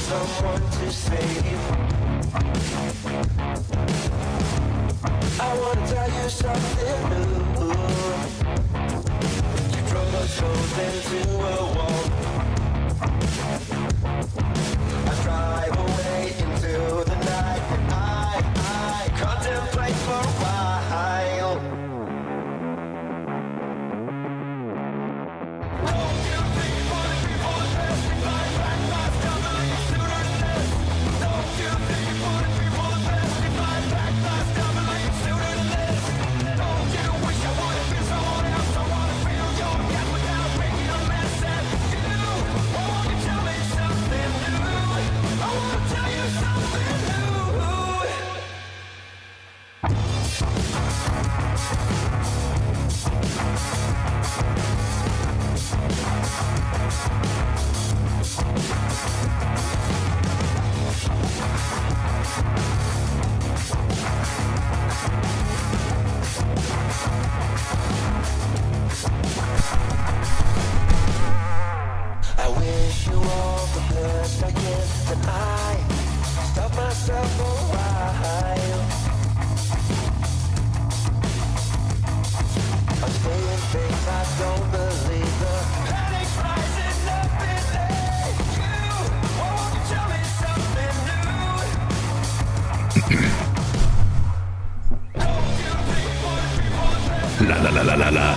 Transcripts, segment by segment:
someone to save. I wanna tell you something new. You drove us both into a wall. I drive away into the night, and I contemplate for a while. I wish you all the best I can, and I stop myself for a while. I'm saying things I don't believe. The panic's rising up in you. Won't you tell me something new? La la la la la la.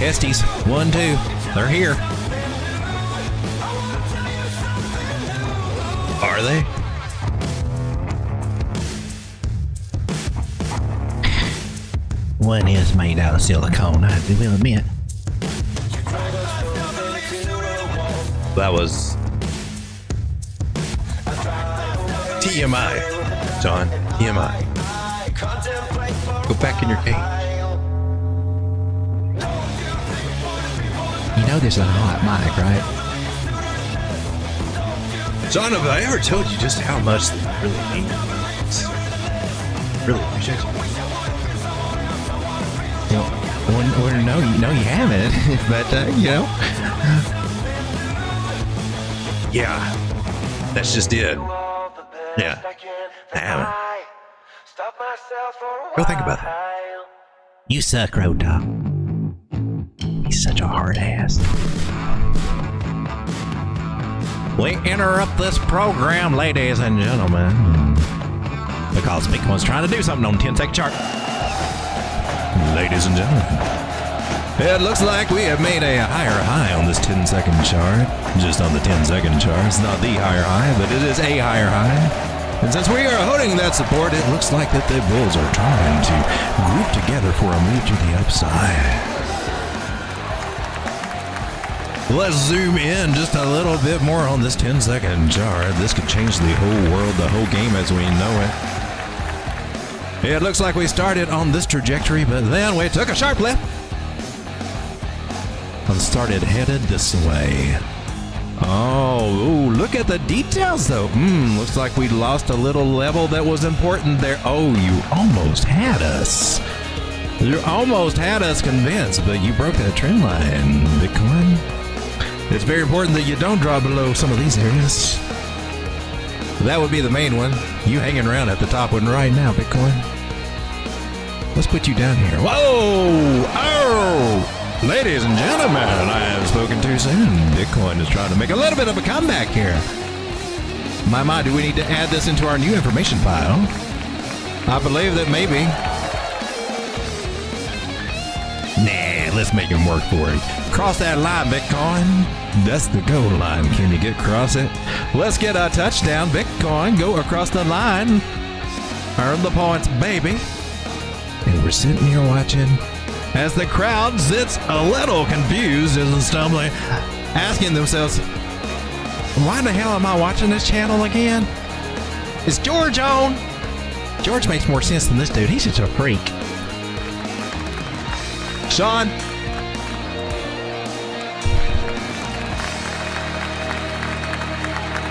Testies, 1, 2, they're here. Are they? One is made out of silicone, I will admit. That was TMI, John. TMI. Go back in your cage. You know this is a hot mic, right? John, have I ever told you just how much they really mean? Really appreciate it. Well, no, you haven't, but you know. Yeah, that's just it. Yeah, I haven't. Go think about that. You suck, Road Dog. He's such a hard ass. We interrupt this program, ladies and gentlemen, because Bitcoin's trying to do something on the 10-second chart. Ladies and gentlemen, it looks like we have made a higher high on this 10-second chart. Just on the 10-second chart. It's not the higher high, but it is a higher high. And since we are holding that support, it looks like that the bulls are trying to group together for a move to the upside. Let's zoom in just a little bit more on this 10-second chart. This could change the whole world, the whole game as we know it. It looks like we started on this trajectory, but then we took a sharp left and started headed this way. Oh, ooh, look at the details though. Looks like we lost a little level that was important there. Oh, you almost had us. You almost had us convinced, but you broke that trend line, Bitcoin. It's very important that you don't drop below some of these areas. That would be the main one. You hanging around at the top one right now, Bitcoin. Let's put you down here. Whoa! Oh! Ladies and gentlemen, I have spoken too soon. Bitcoin is trying to make a little bit of a comeback here. My, do we need to add this into our new information file? I believe that maybe. Nah, let's make him work for it. Cross that line, Bitcoin. That's the goal line. Can you get across it? Let's get a touchdown, Bitcoin. Go across the line. Earn the points, baby. And we're sitting here watching as the crowd sits a little confused and stumbling, asking themselves, why the hell am I watching this channel again? Is George on? George makes more sense than this dude. He's such a freak. Sean.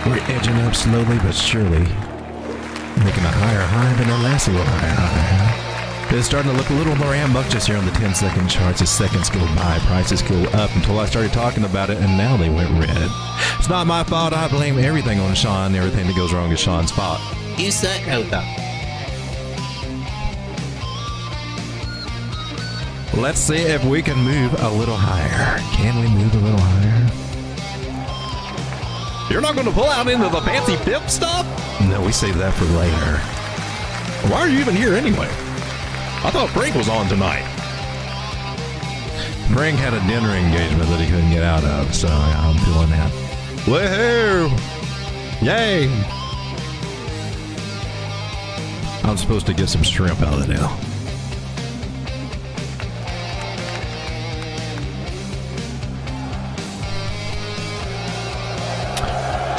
We're edging up slowly but surely. Making a higher high, then a last little higher high. It's starting to look a little more rambunctious here on the 10-second charts as seconds go by. Prices go up until I started talking about it, and now they went red. It's not my fault. I blame everything on Sean. Everything that goes wrong is Sean's fault. You suck, Ota. Let's see if we can move a little higher. Can we move a little higher? You're not going to pull out into the fancy pip stuff? No, we saved that for later. Why are you even here anyway? I thought Frank was on tonight. Frank had a dinner engagement that he couldn't get out of, so yeah, I'm feeling that. Woohoo! Yay! I'm supposed to get some shrimp out of the deal.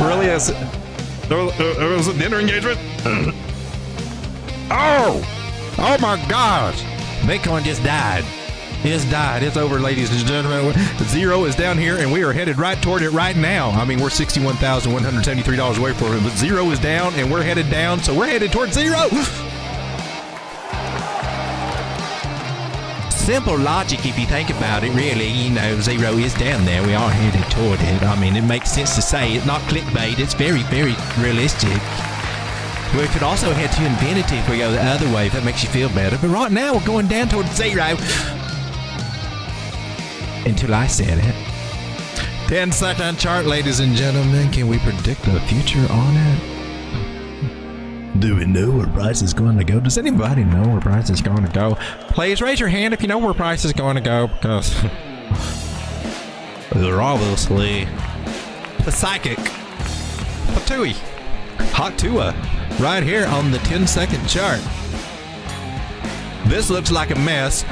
Really? It was a dinner engagement? Oh my gosh! Bitcoin just died. It's died. It's over, ladies and gentlemen. Zero is down here, and we are headed right toward it right now. I mean, we're $61,173 away from it, but zero is down, and we're headed down, so we're headed toward zero. Simple logic if you think about it, really. You know, zero is down there. We are headed toward it. I mean, it makes sense to say it's not clickbait. It's very, very realistic. We could also head to infinity if we go the other way, if that makes you feel better. But right now, we're going down toward zero. Until I said it. 10-second chart, ladies and gentlemen. Can we predict the future on it? Do we know where price is going to go? Does anybody know where price is going to go? Please raise your hand if you know where price is going to go, because they're obviously psychic. Patooey. Hot Tua. Right here on the 10-second chart. This looks like a mess.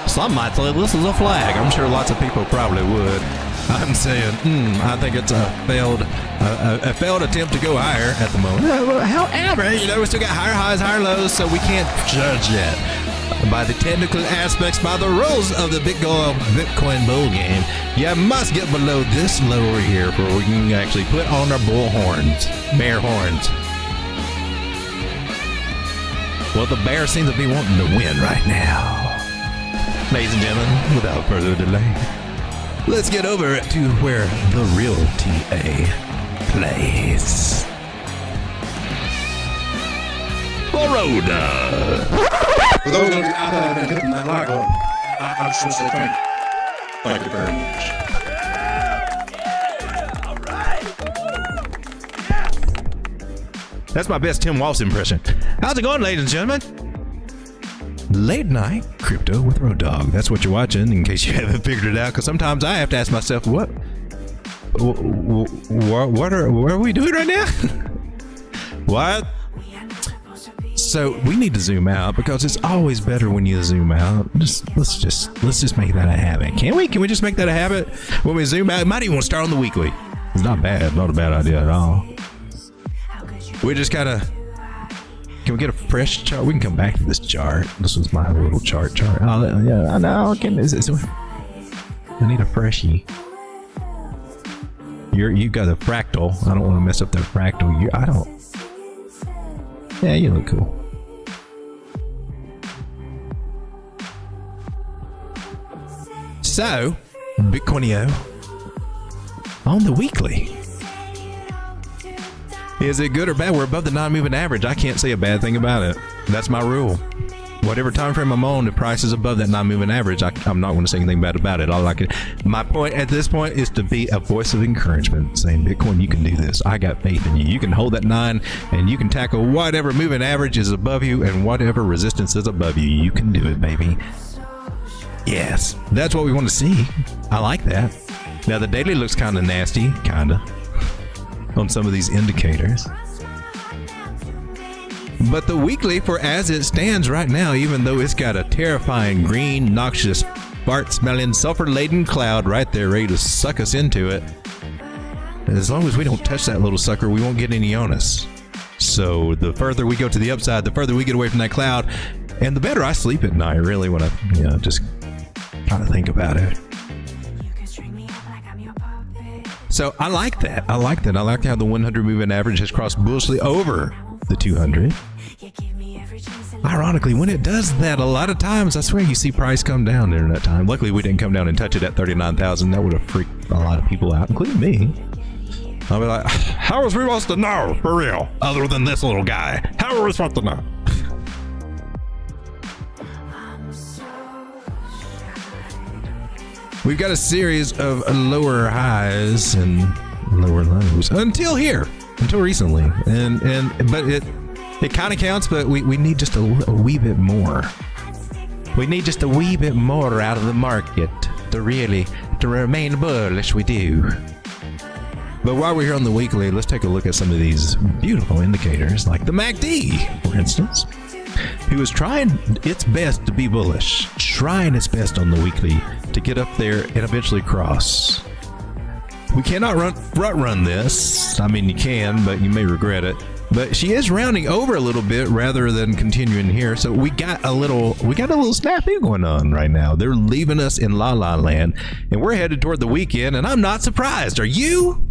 Some might say this is a flag. I'm sure lots of people probably would. I'm saying, I think it's a failed attempt to go higher at the moment. However, you know, we still got higher highs, higher lows, so we can't judge yet. By the technical aspects, by the rules of the Bitcoin bull game, you must get below this lower here before we can actually put on our bull horns, bear horns. Well, the bear seems to be wanting to win right now. Ladies and gentlemen, without further delay, let's get over to where the real TA plays. Baroda. For those of you out there that have been hitting that like button, I just want to say thank you. Thank you very much. That's my best Tim Walsh impression. How's it going, ladies and gentlemen? Late night crypto with Road Dogg. That's what you're watching, in case you haven't figured it out. Because sometimes I have to ask myself, what are we doing right now? What? So we need to zoom out, because it's always better when you zoom out. Let's just make that a habit. Can we? Can we just make that a habit? When we zoom out, might even want to start on the weekly. It's not bad. Not a bad idea at all. We just gotta. Can we get a fresh chart? We can come back to this chart. This was my little chart. Oh, yeah, I know. I need a freshie. You got a fractal. I don't want to mess up that fractal. I don't. Yeah, you look cool. So, Bitcoinio on the weekly. Is it good or bad? We're above the non-moving average. I can't say a bad thing about it. That's my rule. Whatever time frame I'm on, the price is above that non-moving average, I'm not going to say anything bad about it. My point at this point is to be a voice of encouragement, saying, Bitcoin, you can do this. I got faith in you. You can hold that 9, and you can tackle whatever moving average is above you and whatever resistance is above you. You can do it, baby. Yes, that's what we want to see. I like that. Now, the daily looks kind of nasty, on some of these indicators. But the weekly, for as it stands right now, even though it's got a terrifying green, noxious, fart-smelling, sulfur-laden cloud right there ready to suck us into it, as long as we don't touch that little sucker, we won't get any on us. So the further we go to the upside, the further we get away from that cloud, and the better I sleep at night, really, when I just try to think about it. So I like that. I like that. I like how the 100 moving average has crossed bullishly over the 200. Ironically, when it does that, a lot of times, I swear you see price come down during that time. Luckily, we didn't come down and touch it at 39,000. That would have freaked a lot of people out, including me. I'll be like, how was we supposed to know, for real, other than this little guy? How are we supposed to know? We've got a series of lower highs and lower lows until recently, but it kind of counts. But we need just a wee bit more. We need just a wee bit more out of the market to remain bullish. We do. But while we're here on the weekly, let's take a look at some of these beautiful indicators, like the MACD, for instance, who is trying its best to be bullish, trying its best on the weekly to get up there and eventually cross. We cannot run this. I mean, you can, but you may regret it. But she is rounding over a little bit rather than continuing here. So we got a little snafu going on right now. They're leaving us in La La Land, and we're headed toward the weekend, and I'm not surprised. Are you?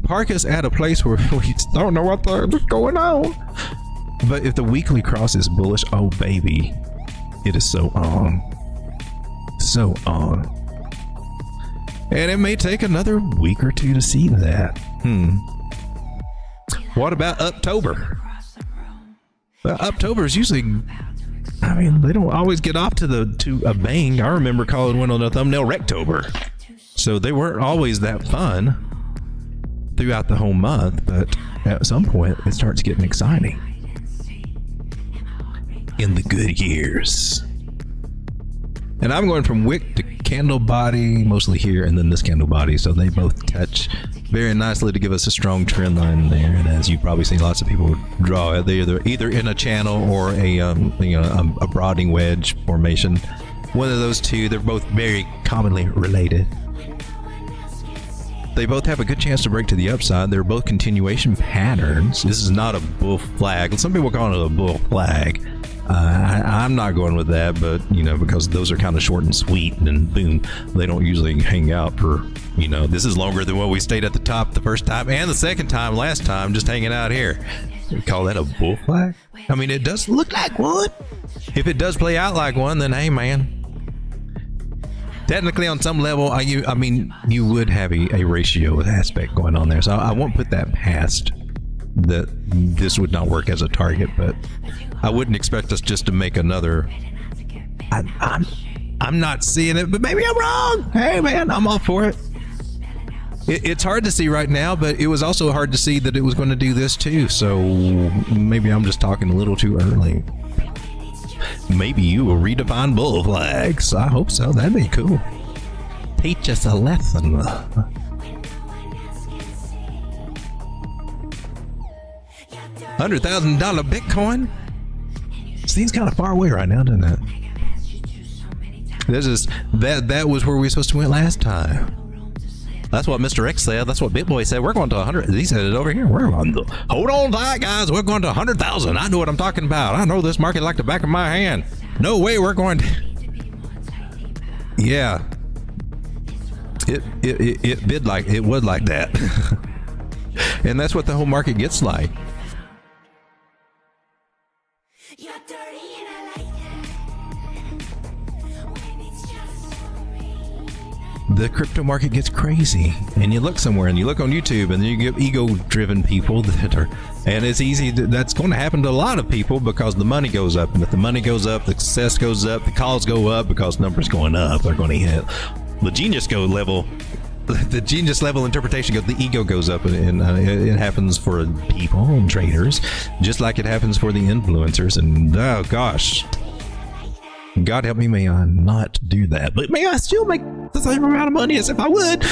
Park us at a place where we don't know what's going on. But if the weekly cross is bullish, oh baby, it is so on. So on. And it may take another week or two to see that. What about October? Well, October is usually, I mean, they don't always get off to a bang. I remember calling one on the thumbnail Rectober. So they weren't always that fun throughout the whole month, but at some point it starts getting exciting. In the good years. And I'm going from wick to candle body, mostly here, and then this candle body. So they both touch very nicely to give us a strong trend line there. And as you've probably seen, lots of people draw it. They're either in a channel or a broadening wedge formation. One of those two. They're both very commonly related. They both have a good chance to break to the upside. They're both continuation patterns. This is not a bull flag. Some people call it a bull flag. I'm not going with that, but because those are kind of short and sweet, and boom, they don't usually hang out for, this is longer than what we stayed at the top the first time and the second time last time, just hanging out here. We call that a bull flag? I mean, it does look like one. If it does play out like one, then hey, man. Technically, on some level, you would have a ratio aspect going on there, so I won't put that past that this would not work as a target, but I wouldn't expect us just to make another. I'm not seeing it, but maybe I'm wrong. Hey, man, I'm all for it. It's hard to see right now, but it was also hard to see that it was going to do this too, so maybe I'm just talking a little too early. Maybe you will redefine bull flags. I hope so. That'd be cool. Teach us a lesson. $100,000 Bitcoin? Seems kind of far away right now, doesn't it? That was where we were supposed to went last time. That's what Mr. X said. That's what BitBoy said. We're going to 100. He said it over here. Hold on tight, guys. We're going to 100,000. I know what I'm talking about. I know this market like the back of my hand. No way we're going to. Yeah. It bid like it would like that. And that's what the whole market gets like. The crypto market gets crazy, and you look somewhere, and you look on YouTube, and then you get ego-driven people that are, and it's easy. That's going to happen to a lot of people because the money goes up, and if the money goes up, the success goes up, the calls go up because numbers going up. They're going to hit the genius level. The genius level interpretation goes. The ego goes up, and it happens for people and traders, just like it happens for the influencers. And oh gosh. God help me, may I not do that, but may I still make the same amount of money as if I would.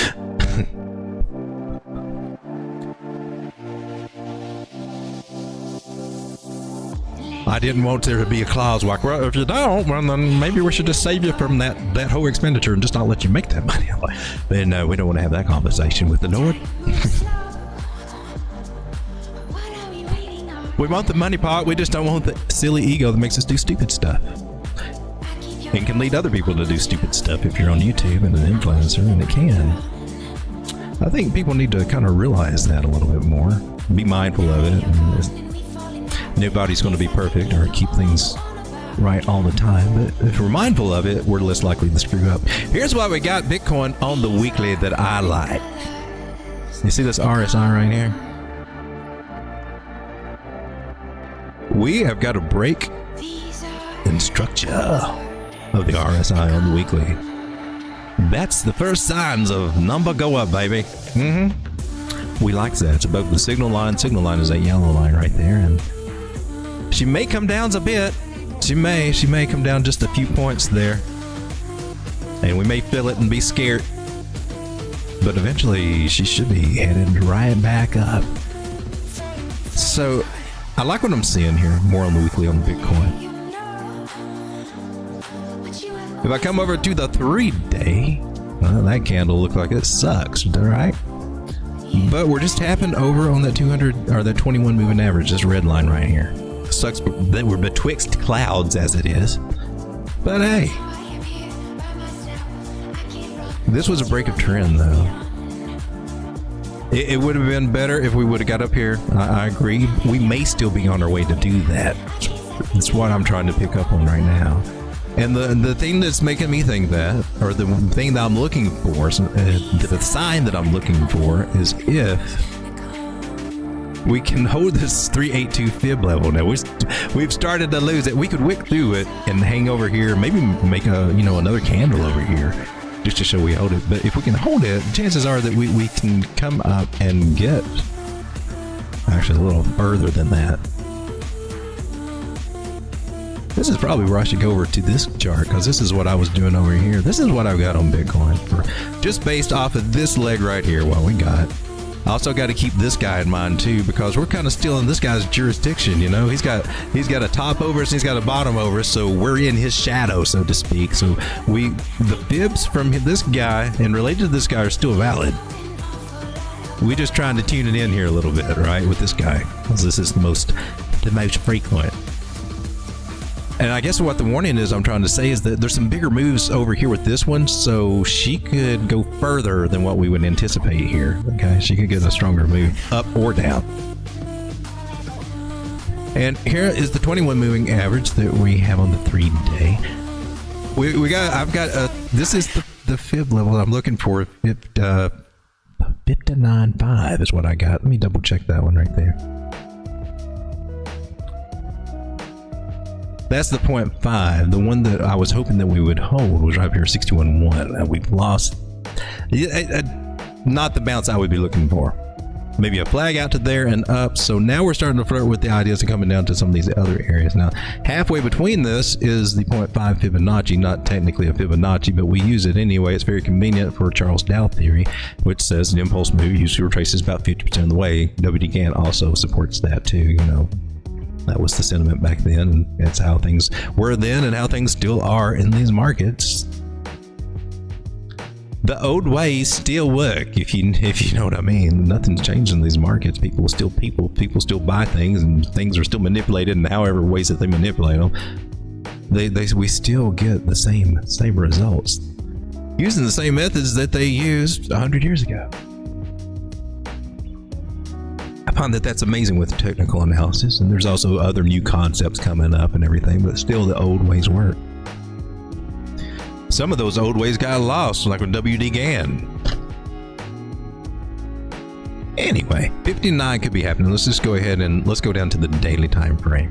I didn't want there to be a clause like, well, if you don't, well, then maybe we should just save you from that whole expenditure and just not let you make that money. And we don't want to have that conversation with the Lord. We want the money part, we just don't want the silly ego that makes us do stupid stuff. And can lead other people to do stupid stuff if you're on YouTube and an influencer, and it can. I think people need to kind of realize that a little bit more. Be mindful of it. Nobody's going to be perfect or keep things right all the time, but if we're mindful of it, we're less likely to screw up. Here's why we got Bitcoin on the weekly that I like. You see this RSI right here? We have got a break in structure of the RSI on the weekly. That's the first signs of number go up, baby. We like that. It's above the signal line. Signal line is that yellow line right there, and she may come down a bit. She may come down just a few points there, and we may feel it and be scared, but eventually she should be headed right back up. So I like what I'm seeing here more on the weekly on Bitcoin. If I come over to the 3-day, well, that candle looked like it sucks, right? But we're just tapping over on that 200 or that 21 moving average, this red line right here. Sucks that we're betwixt clouds as it is, but hey, this was a break of trend though. It would have been better if we would have got up here. I agree. We may still be on our way to do that. That's what I'm trying to pick up on right now. And the thing that's making me think that, or the thing that I'm looking for, the sign that I'm looking for is if we can hold this 382 fib level. Now we've started to lose it. We could wick through it and hang over here, maybe make another candle over here just to show we hold it. But if we can hold it, chances are that we can come up and get actually a little further than that. This is probably where I should go over to this chart, because this is what I was doing over here. This is what I've got on Bitcoin for just based off of this leg right here. What we got. I also got to keep this guy in mind too, because we're kind of still in this guy's jurisdiction. You know, he's got a top over us and he's got a bottom over us, so we're in his shadow, so to speak. So the fibs from this guy and related to this guy are still valid. We're just trying to tune it in here a little bit, right, with this guy, because this is the most frequent. And I guess what the warning is I'm trying to say is that there's some bigger moves over here with this one, so she could go further than what we would anticipate here. Okay, she could get a stronger move up or down. And here is the 21 moving average that we have on the 3-day. This is the fib level I'm looking for. 59.5 is what I got. Let me double check that one right there. That's the 0.5. The one that I was hoping that we would hold was right here, 61.1. We've lost. Not the bounce I would be looking for. Maybe a flag out to there and up. So now we're starting to flirt with the ideas of coming down to some of these other areas. Now, halfway between this is the 0.5 Fibonacci. Not technically a Fibonacci, but we use it anyway. It's very convenient for Charles Dow theory, which says an impulse move usually retraces about 50% of the way. W.D. Gantt also supports that too, you know. That was the sentiment back then, and that's how things were then and how things still are in these markets. The old ways still work, if you know what I mean. Nothing's changed in these markets. People still buy things, and things are still manipulated in however ways that they manipulate them. We still get the same results using the same methods that they used 100 years ago. I find that that's amazing with technical analysis, and there's also other new concepts coming up and everything, but still the old ways work. Some of those old ways got lost, like with W.D. Gantt. Anyway, 59 could be happening. Let's just go ahead and let's go down to the daily time frame.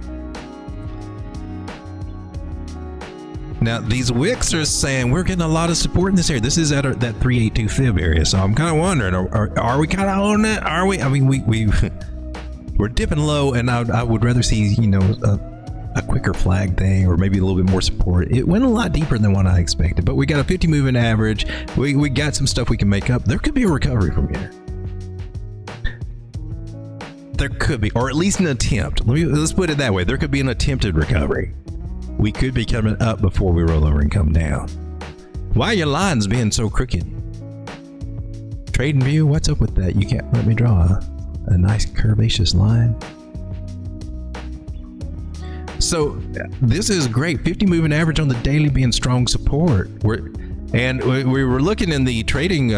Now, these wicks are saying we're getting a lot of support in this area. This is at that 382 fib area, so I'm kind of wondering, are we kind of on it? Are we? I mean, we're dipping low, and I would rather see, you know, a quicker flag thing, or maybe a little bit more support. It went a lot deeper than what I expected, but we got a 50 moving average. We got some stuff we can make up. There could be a recovery from here. There could be, or at least an attempt. Let's put it that way. There could be an attempted recovery. We could be coming up before we roll over and come down. Why are your lines being so crooked? TradingView, what's up with that? You can't let me draw a nice curvaceous line. So this is great. 50 moving average on the daily being strong support. We were looking in the trading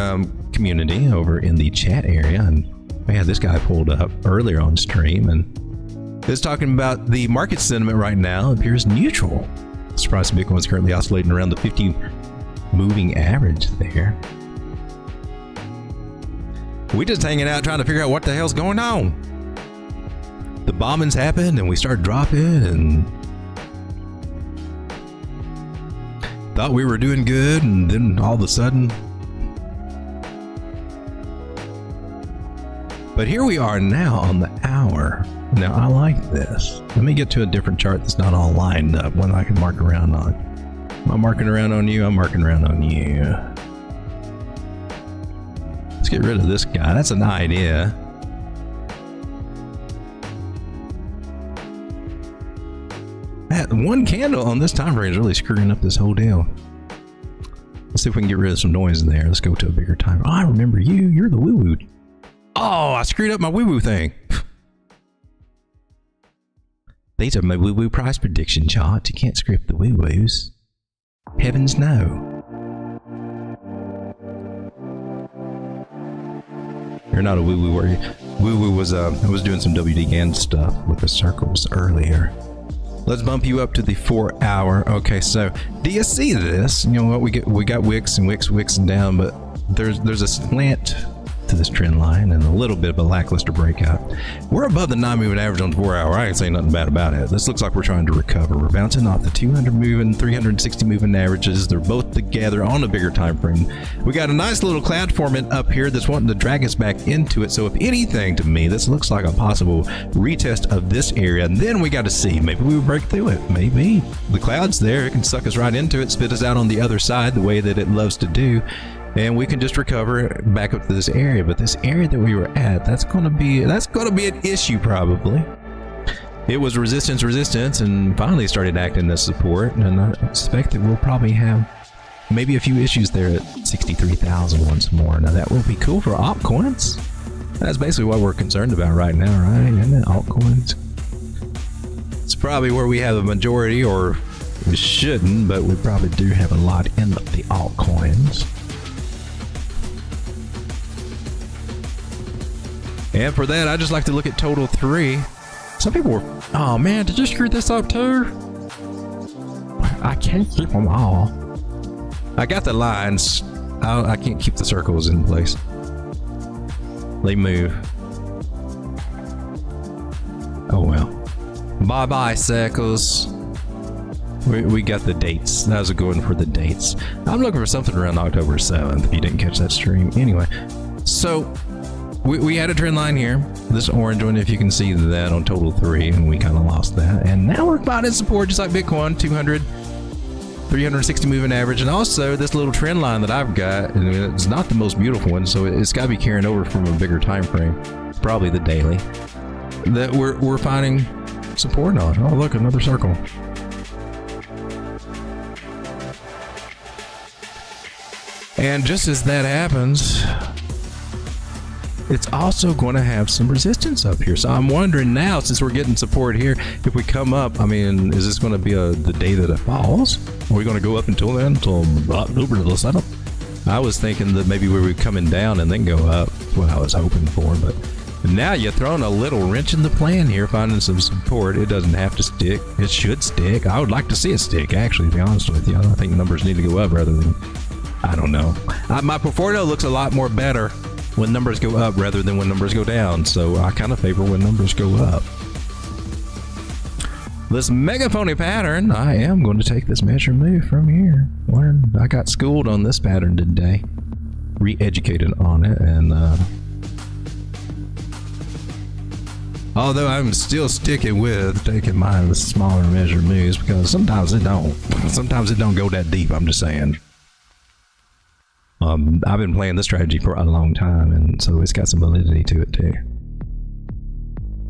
community over in the chat area, and we had this guy pulled up earlier on stream, and it's talking about the market sentiment right now appears neutral. The price of Bitcoin is currently oscillating around the 50 moving average there. We just hanging out trying to figure out what the hell's going on. The bombings happened and we started dropping and thought we were doing good, and then all of a sudden. But here we are now on the hour. Now I like this. Let me get to a different chart that's not all lined up, one I can mark around on. Am I marking around on you? I'm marking around on you. Let's get rid of this guy. That's an idea. That one candle on this time frame is really screwing up this whole deal. Let's see if we can get rid of some noise in there. Let's go to a bigger time. Oh, I remember you. You're the woo-woo. Oh, I screwed up my woo-woo thing. These are my woo-woo price prediction charts. You can't script the woo-woos. Heavens no. You're not a woo-woo, are you? Woo-woo was, I was doing some Degens stuff with the circles earlier. Let's bump you up to the 4 hour. Okay, so do you see this? You know what, we got wicks and wicks and down, but there's a slant to this trend line and a little bit of a lackluster breakout. We're above the 9-moving average on the 4 hour. I ain't saying nothing bad about it. This looks like we're trying to recover. We're bouncing off the 200 moving, 360 moving averages. They're both together on a bigger time frame. We got a nice little cloud forming up here that's wanting to drag us back into it. So if anything, to me, this looks like a possible retest of this area. And then we got to see, maybe we break through it. Maybe the cloud's there. It can suck us right into it, spit us out on the other side the way that it loves to do. And we can just recover back up to this area. But this area that we were at, that's gonna be an issue probably. It was resistance, and finally started acting as support. And I suspect that we'll probably have maybe a few issues there at 63,000 once more. Now that will be cool for altcoins. That's basically what we're concerned about right now, right? Isn't it? Altcoins. It's probably where we have a majority, or we shouldn't, but we probably do have a lot in the altcoins. And for that, I just like to look at total 3. Some people were, oh man, did you screw this up too? I can't keep them all. I got the lines. I can't keep the circles in place. They move. Oh well. Bye-bye, circles. We got the dates. That was a good one for the dates. I'm looking for something around October 7th, if you didn't catch that stream. Anyway, so we had a trend line here, this orange one, if you can see that on total 3, and we kind of lost that. And now we're finding support just like Bitcoin, 200, 360 moving average, and also this little trend line that I've got, and it's not the most beautiful one, so it's got to be carrying over from a bigger time frame, probably the daily, that we're finding support on. Oh look, another circle. And just as that happens, it's also going to have some resistance up here. So I'm wondering now, since we're getting support here, if we come up, I mean, is this going to be the day that it falls? Are we going to go up until then, until October the 7th? I was thinking that maybe we were coming down and then go up. That's what I was hoping for. But now you're throwing a little wrench in the plan here, finding some support. It doesn't have to stick. It should stick. I would like to see it stick, actually, to be honest with you. I think numbers need to go up rather than, I don't know. My portfolio looks a lot more better when numbers go up rather than when numbers go down, so I kind of favor when numbers go up. This mega phony pattern, I am going to take this measure move from here. I got schooled on this pattern today, re-educated on it, and although I'm still sticking with taking the smaller measure moves, because sometimes it don't go that deep. I'm just saying. I've been playing this strategy for a long time, and so it's got some validity to it too.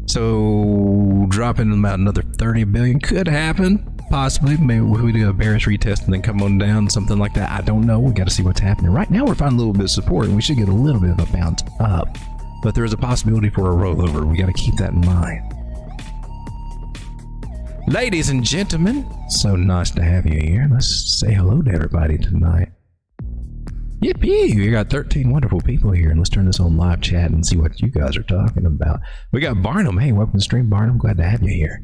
So dropping about another 30 billion could happen, possibly. Maybe we do a bearish retest and then come on down, something like that. I don't know. We got to see what's happening. Right now we're finding a little bit of support, and we should get a little bit of a bounce up. But there is a possibility for a rollover. We got to keep that in mind. Ladies and gentlemen, so nice to have you here. Let's say hello to everybody tonight. Yippee! We got 13 wonderful people here, and let's turn this on live chat and see what you guys are talking about. We got Barnum. Hey, welcome to the stream, Barnum. Glad to have you here.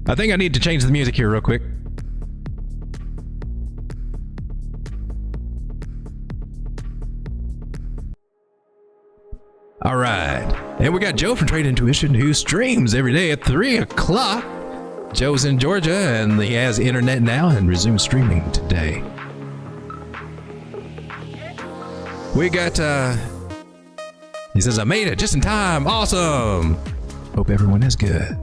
I think I need to change the music here real quick. All right. And we got Joe from Trade Intuition, who streams every day at 3 o'clock. Joe's in Georgia, and he has internet now and resumes streaming today. We got, he says, I made it just in time. Awesome. Hope everyone is good.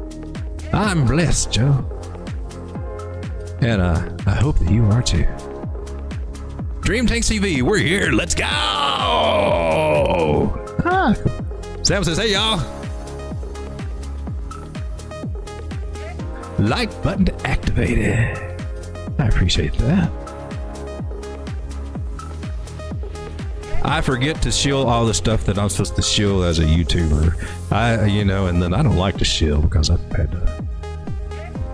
I'm blessed, Joe. And I hope that you are too. Dream Tanks TV, we're here. Let's go. Sam says, hey, y'all. Like button activated. I appreciate that. I forget to shill all the stuff that I'm supposed to shill as a YouTuber. And then I don't like to shill because I've had to.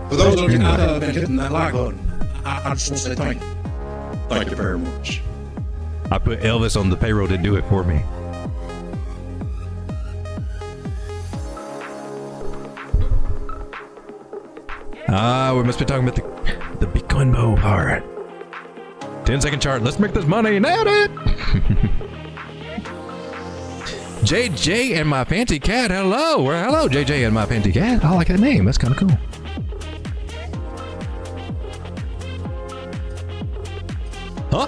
For those of you that have been hitting that like button, I just want to say thank you. Thank you very much. I put Elvis on the payroll to do it for me. We must be talking about the Bitcoin Bow part. 10-second chart. Let's make this money. Nailed it. JJ and my fancy cat. Hello. Hello, JJ and my fancy cat. I like that name. That's kind of cool. Huh?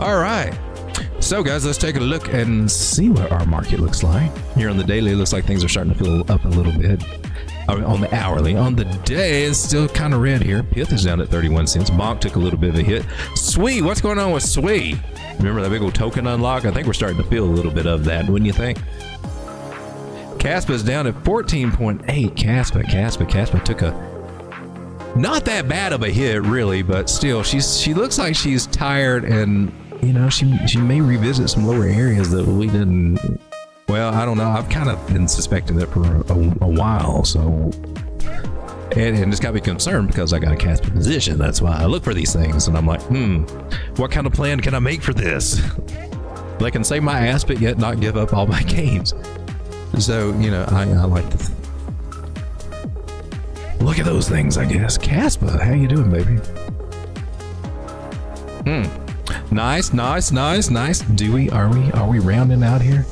All right. So, guys, let's take a look and see what our market looks like. Here on the daily, it looks like things are starting to fill up a little bit. On the hourly. On the day, it's still kind of red here. Pith is down at 31 cents. Bonk took a little bit of a hit. Swee, what's going on with Swee? Remember that big old token unlock? I think we're starting to feel a little bit of that, wouldn't you think? Caspa's down at 14.8. Caspa took a not that bad of a hit, really, but still, she looks like she's tired, and she may revisit some lower areas that we didn't. Well, I don't know. I've kind of been suspecting that for a while, so and it's got me concerned because I got a Caspa position. That's why I look for these things, and I'm like, what kind of plan can I make for this? That can save my ass, but yet not give up all my gains. So I like to look at those things, I guess. Caspa, how you doing, baby? Nice. Are we rounding out here?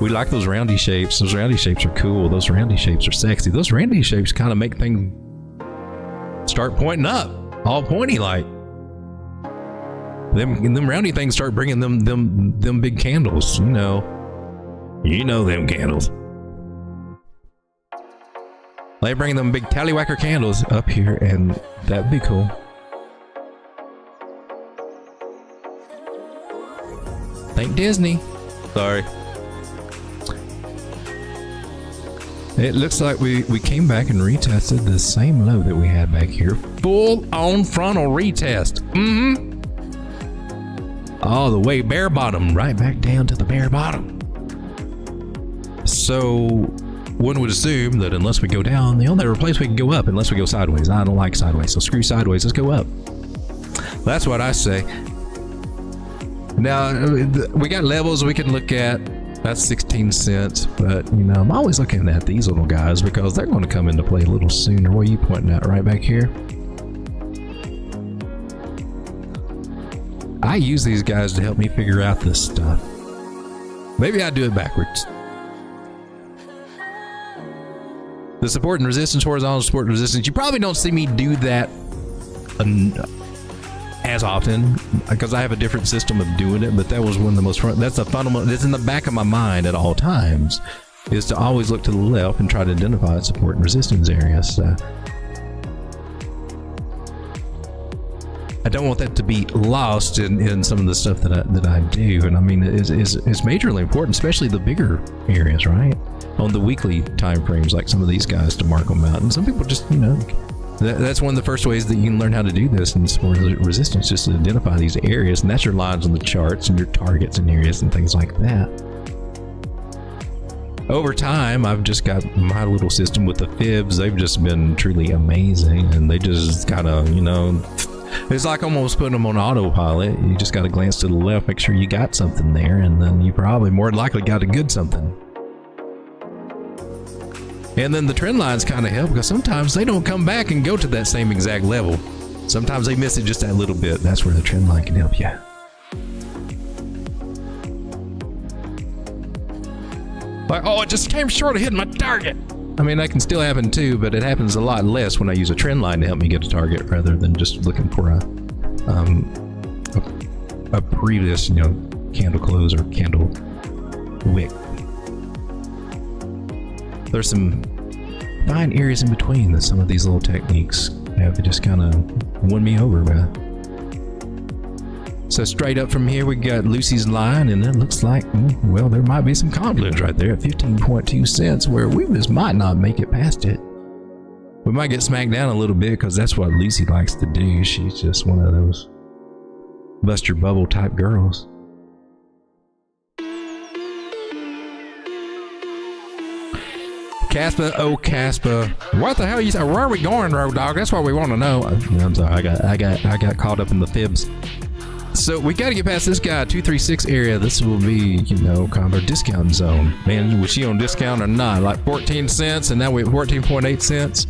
We like those roundy shapes. Those roundy shapes are cool. Those roundy shapes are sexy. Those roundy shapes kind of make things start pointing up, all pointy like. Them roundy things start bringing them big candles. You know them candles. They bring them big tallywhacker candles up here, and that'd be cool. Thank Disney. Sorry. It looks like we came back and retested the same low that we had back here. Full on frontal retest. All the way bare bottom, right back down to the bare bottom. So one would assume that unless we go down, the only other place we can go up unless we go sideways. I don't like sideways, so screw sideways. Let's go up. That's what I say. Now we got levels we can look at. That's 16 cents, but I'm always looking at these little guys because they're going to come into play a little sooner. What are you pointing at right back here? I use these guys to help me figure out this stuff. Maybe I do it backwards. The support and resistance, horizontal support and resistance. You probably don't see me do that as often because I have a different system of doing it, but that was one of the most that's a fundamental. It's in the back of my mind at all times, is to always look to the left and try to identify support and resistance areas. So I don't want that to be lost in some of the stuff that I do, and I mean it's majorly important, especially the bigger areas, right? On the weekly time frames, like some of these guys, to mark them out, and some people just that's one of the first ways that you can learn how to do this in support resistance, just to identify these areas, and that's your lines on the charts and your targets and areas and things like that. Over time, I've just got my little system with the fibs. They've just been truly amazing, and they just kind of, It's like almost putting them on autopilot. You just got to glance to the left, make sure you got something there, and then you probably more than likely got a good something. And then the trend lines kind of help because sometimes they don't come back and go to that same exact level. Sometimes they miss it just that little bit. That's where the trend line can help you. Like, oh, it just came short of hitting my target. I mean, that can still happen too, but it happens a lot less when I use a trend line to help me get a target rather than just looking for a previous, candle close or candle wick. There's some fine areas in between that some of these little techniques they just kind of won me over with. So straight up from here, we got Lucy's line, and it looks like, well, there might be some confluence right there at 15.2 cents where we just might not make it past it. We might get smacked down a little bit because that's what Lucy likes to do. She's just one of those bust your bubble type girls. Caspa, oh Caspa, what the hell you say? Where are we going, Road Dog? That's what we want to know. I'm sorry, I got caught up in the fibs. So we got to get past this guy, 236 area. This will be, kind of a discount zone. Man, was she on discount or not? Like 14 cents, and now we're at 14.8 cents.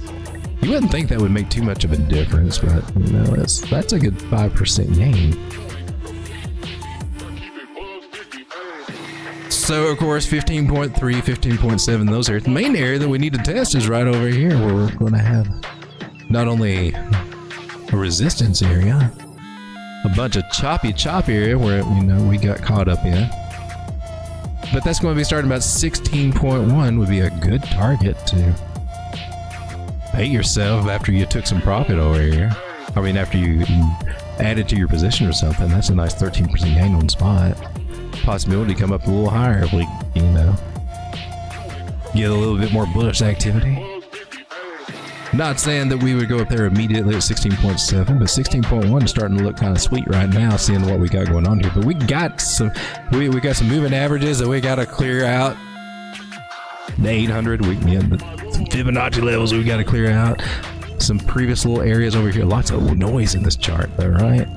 You wouldn't think that would make too much of a difference, but that's a good 5% gain. So of course, 15.3, 15.7, those are the main area that we need to test is right over here, where we're going to have not only a resistance area, a bunch of choppy area where we got caught up in, but that's going to be starting about 16.1 would be a good target to pay yourself after you took some profit over here. I mean, after you added to your position or something. That's a nice 13% gain on spot. Possibility to come up a little higher if we get a little bit more bullish activity. Not saying that we would go up there immediately at 16.7, but 16.1 is starting to look kind of sweet right now, seeing what we got going on here. But we got some moving averages that we got to clear out. The 800, some Fibonacci levels we got to clear out. Some previous little areas over here. Lots of noise in this chart, though, right?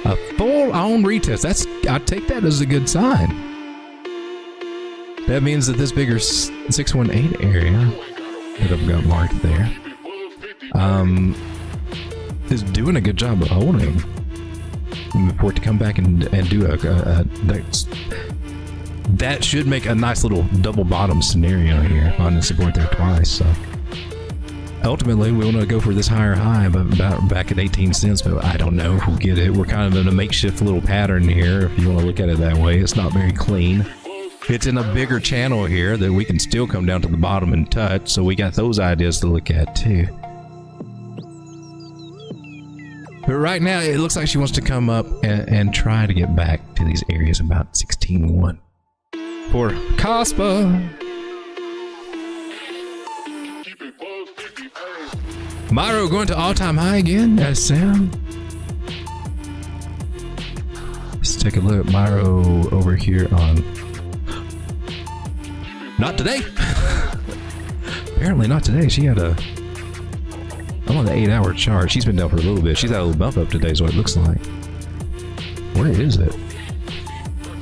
A full-on retest. I take that as a good sign. That means that this bigger 618 area that I've got marked there is doing a good job of holding for it to come back and do that should make a nice little double bottom scenario here on the support there twice. So ultimately we want to go for this higher high, but about back at 18 cents, but I don't know if we'll get it. We're kind of in a makeshift little pattern here, if you want to look at it that way. It's not very clean. It's in a bigger channel here that we can still come down to the bottom and touch, so we got those ideas to look at too. But right now, it looks like she wants to come up and try to get back to these areas about 16.1. For COSPA. Myro going to all-time high again, as Sam. Let's take a look at Myro over here on... Not today. Apparently not today. She had I'm on the 8-hour chart. She's been down for a little bit. She's had a little bump up today, is what it looks like. Where is it?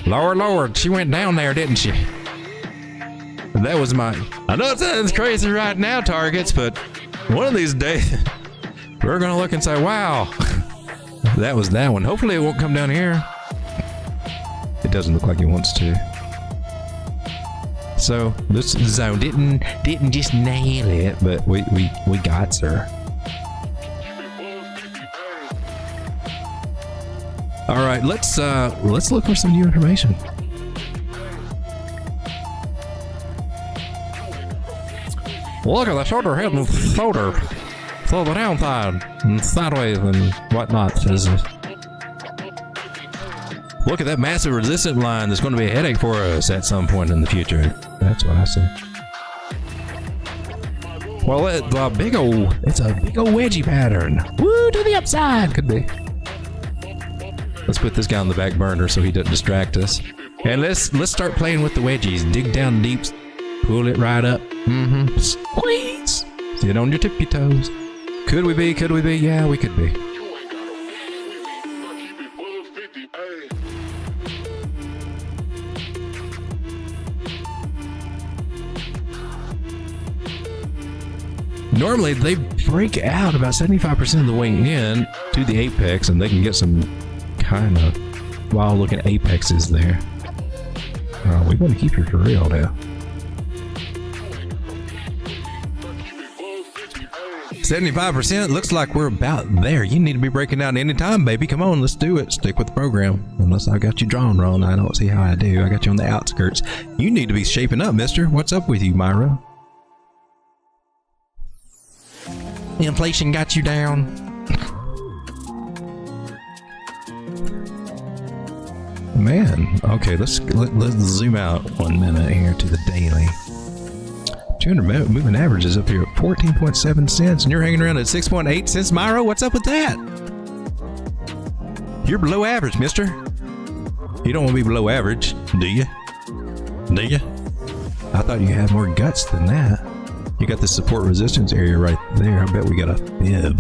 Lord, she went down there, didn't she? That was my... I know it sounds crazy right now, targets, but one of these days, we're going to look and say, wow, that was that one. Hopefully it won't come down here. It doesn't look like it wants to. So this zone didn't just nail it, but we got her. All right, let's look for some new information. Look at the shoulder head and shoulder. So the downside and sideways and whatnot. Look at that massive resistance line that's going to be a headache for us at some point in the future. That's what I said. Well, it's a big old wedgie pattern. Woo, to the upside. Could be. Let's put this guy on the back burner so he doesn't distract us. And let's start playing with the wedgies. Dig down deep, pull it right up. Squeeze. Sit on your tippy toes. Could we be? Could we be? Yeah, we could be. Normally, they break out about 75% of the way in to the apex, and they can get some kind of wild-looking apexes there. We want to keep it for real now. 75%, looks like we're about there. You need to be breaking out any time, baby. Come on, let's do it. Stick with the program. Unless I got you drawn wrong, I don't see how I do. I got you on the outskirts. You need to be shaping up, mister. What's up with you, Myra? Inflation got you down. Man, okay, let's zoom out 1 minute here to the daily. 200 moving average is up here at 14.7 cents, and you're hanging around at 6.8 cents. Myro, what's up with that? You're below average, mister. You don't want to be below average, do you? Do you? I thought you had more guts than that. You got the support resistance area right there. I bet we got a fib.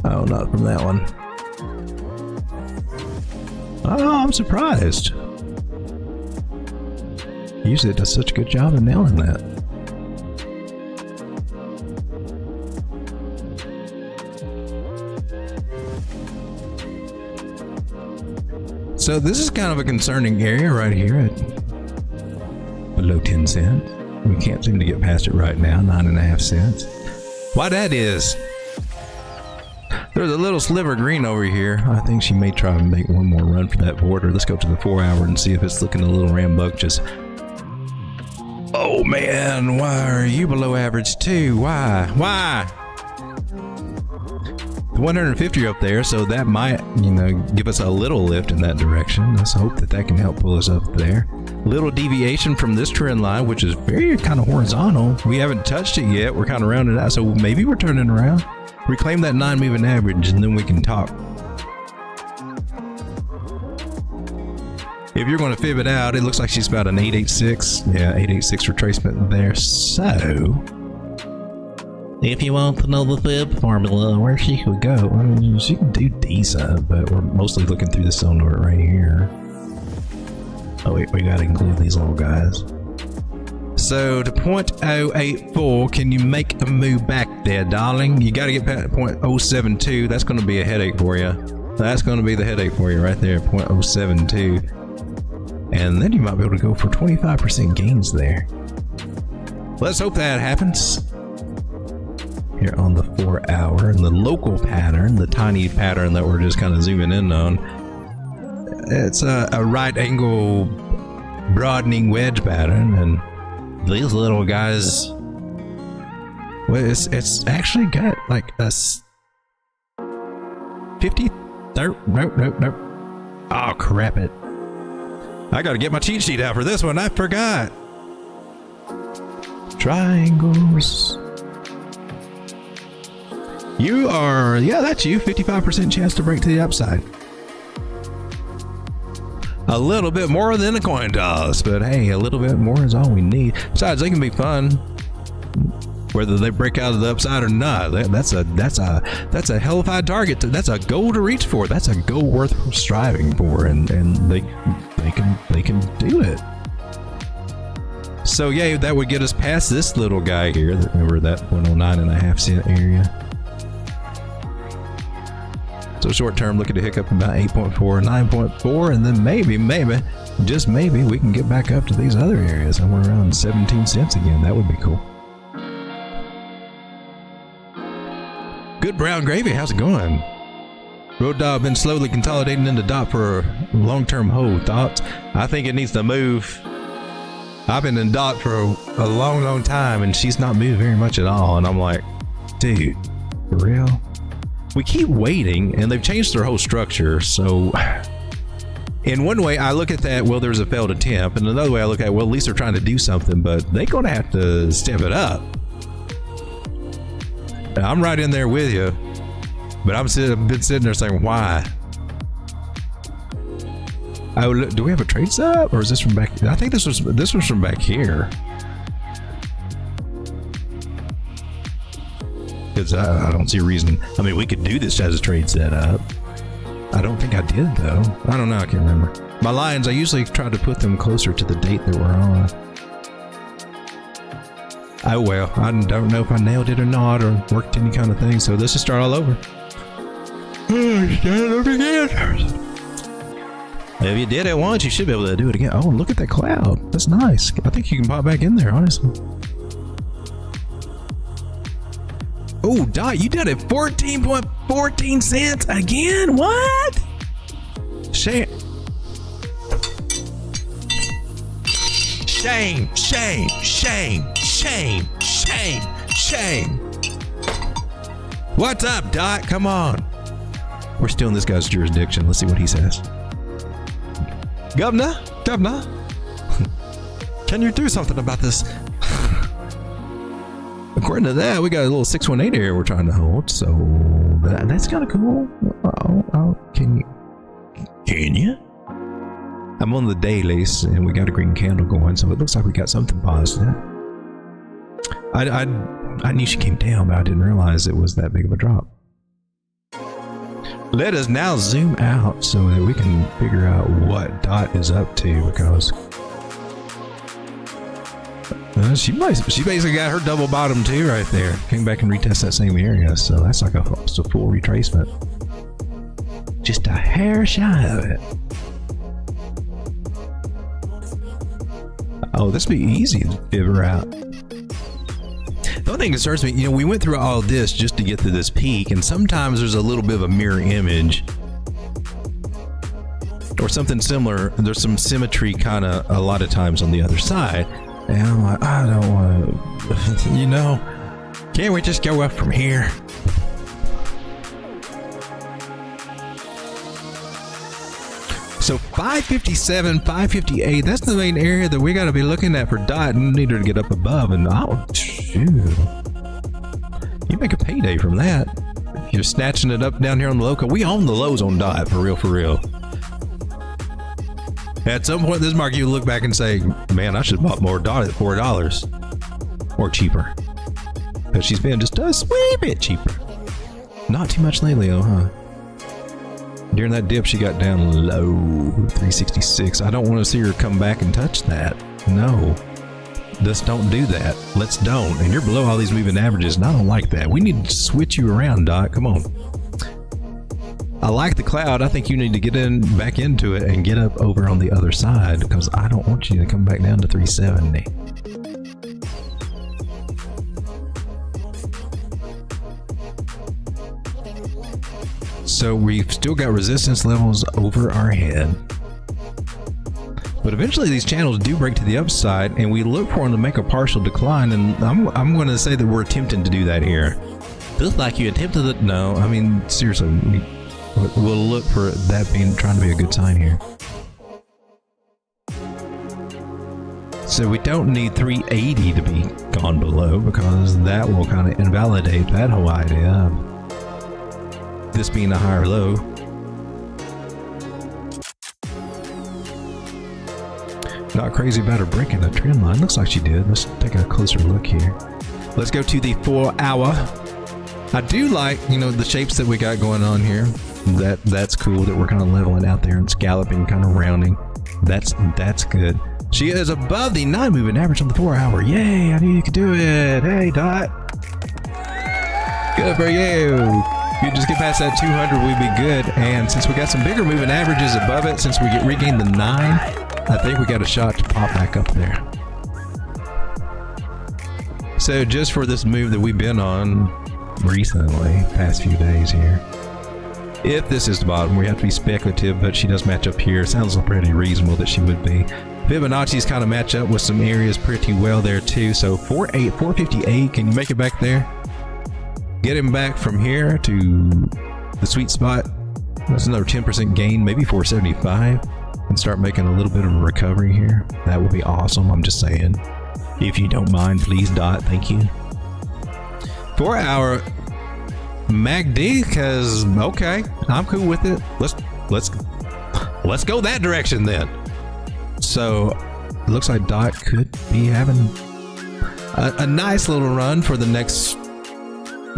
Oh, not from that one. Oh, I'm surprised. Usually it does such a good job of nailing that. So this is kind of a concerning area right here at below 10 cents. We can't seem to get past it right now, 9.5 cents. Why that is? There's a little sliver green over here. I think she may try and make one more run for that border. Let's go to the 4 hour and see if it's looking a little rambunctious. Oh man, why are you below average too? Why? The 150 up there, so that might, give us a little lift in that direction. Let's hope that that can help pull us up there. Little deviation from this trend line, which is very kind of horizontal. We haven't touched it yet. We're kind of rounded out, so maybe we're turning around. Reclaim that 9 moving average, and then we can talk. If you're going to fib it out, it looks like she's about an 886. Yeah, 886 retracement there. So, if you want to know the fib formula, where she could go, I mean, she can do decent, but we're mostly looking through the sonar right here. Oh wait, we got to include these little guys. So to 0.084, can you make a move back there, darling? You got to get past 0.072. That's going to be a headache for you. That's going to be the headache for you right there, 0.072. And then you might be able to go for 25% gains there. Let's hope that happens. Here on the 4 hour, and the local pattern, the tiny pattern that we're just kind of zooming in on. It's a right angle broadening wedge pattern, and these little guys, well, it's actually got like a 50. Nope. Oh crap it! I gotta get my cheat sheet out for this one. I forgot. Triangles. You are, yeah, that's you. 55% chance to break to the upside. A little bit more than a coin toss, but hey, a little bit more is all we need. Besides, they can be fun, whether they break out of the upside or not. That's a hellified target. That's a goal to reach for. That's a goal worth striving for, and they can do it. So yeah, that would get us past this little guy here. Remember that 109.5 cent area. So short term, looking to hiccup about 8.4, 9.4, and then maybe, just maybe, we can get back up to these other areas, somewhere around 17 cents again. That would be cool. Good brown gravy, how's it going? Road dog been slowly consolidating into dot for a long-term hold. Thoughts? I think it needs to move. I've been in dot for a long time, and she's not moved very much at all. And I'm like, dude, for real? We keep waiting, and they've changed their whole structure. So in one way, I look at that, well, there's a failed attempt. And another way I look at, well, at least they're trying to do something, but they're going to have to step it up. And I'm right in there with you, but I've been sitting there saying, why? Oh, do we have a trade sub, or is this from back? I think this was from back here. because I don't see a reason. I mean, we could do this as a trade setup. I don't think I did, though. I don't know. I can't remember. My lines, I usually try to put them closer to the date that we're on. Oh, well, I don't know if I nailed it or not or worked any kind of thing, so let's just start all over. Start over again. If you did it once, you should be able to do it again. Oh, look at that cloud. That's nice. I think you can pop back in there, honestly. Oh, Dot, you did it 14.14 cents again? What? Shame. Shame, shame, shame, shame, shame, shame. What's up, Dot? Come on. We're still in this guy's jurisdiction. Let's see what he says. Governor, can you do something about this? According to that, we got a little 618 here we're trying to hold, so that's kind of cool. Can you? I'm on the dailies, and we got a green candle going, so it looks like we got something positive. I knew she came down, but I didn't realize it was that big of a drop. Let us now zoom out so that we can figure out what Dot is up to, because she basically got her double bottom too right there. Came back and retest that same area, so that's like a full retracement. Just a hair shy of it. Oh, this would be easy to figure out. The only thing that concerns me, we went through all this just to get to this peak, and sometimes there's a little bit of a mirror image or something similar. There's some symmetry kind of a lot of times on the other side. And I'm like, I don't want to, can't we just go up from here? So 557, 558, that's the main area that we got to be looking at for Dot. We need her to get up above, and oh, shoot. You make a payday from that. You're snatching it up down here on the local. We own the lows on Dot, for real. At some point this market, you look back and say, man, I should have bought more Dot at $4 or cheaper. But she's been just a wee bit cheaper. Not too much lately, though, huh? During that dip, she got down low, 366. I don't want to see her come back and touch that. No. Just don't do that. Let's don't. And you're below all these moving averages, and I don't like that. We need to switch you around, Dot. Come on. I like the cloud. I think you need to get back into it and get up over on the other side, because I don't want you to come back down to 370. So we've still got resistance levels over our head. But eventually these channels do break to the upside, and we look for them to make a partial decline, and I'm going to say that we're attempting to do that here. Feels like you attempted it. No, I mean, seriously, we'll look for that trying to be a good sign here. So we don't need 380 to be gone below, because that will kind of invalidate that whole idea. This being a higher low. Not crazy about her breaking a trend line. Looks like she did. Let's take a closer look here. Let's go to the 4 hour. I do like, the shapes that we got going on here. That's cool that we're kind of leveling out there and scalloping, kind of rounding. That's good. She is above the 9 moving average on the 4 hour. Yay, I knew you could do it. Hey, Dot. Good for you. If you just get past that 200, we'd be good. And since we got some bigger moving averages above it, since we regained the 9, I think we got a shot to pop back up there. So just for this move that we've been on recently, past few days here, if this is the bottom, we have to be speculative, but she does match up here. Sounds pretty reasonable that she would be. Fibonacci's kind of match up with some areas pretty well there too. So 458, can you make it back there? Get him back from here to the sweet spot. That's another 10% gain, maybe 475, and start making a little bit of a recovery here. That would be awesome. I'm just saying. If you don't mind, please, Dot. Thank you. 4 hour MACD, because okay, I'm cool with it. Let's go that direction then. So it looks like Dot could be having a nice little run for the next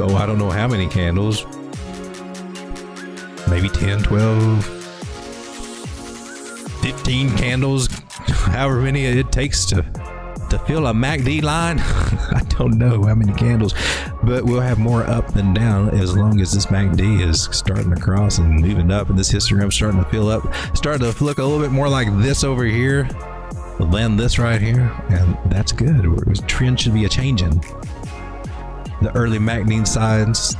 oh, I don't know how many candles. Maybe 10, 12, 15 candles, however many it takes to fill a MACD line. I don't know how many candles, but we'll have more up than down as long as this MACD is starting to cross and moving up, and this histogram starting to fill up, starting to look a little bit more like this over here than this right here, and that's good. The trend should be a changing. The early MACD signs,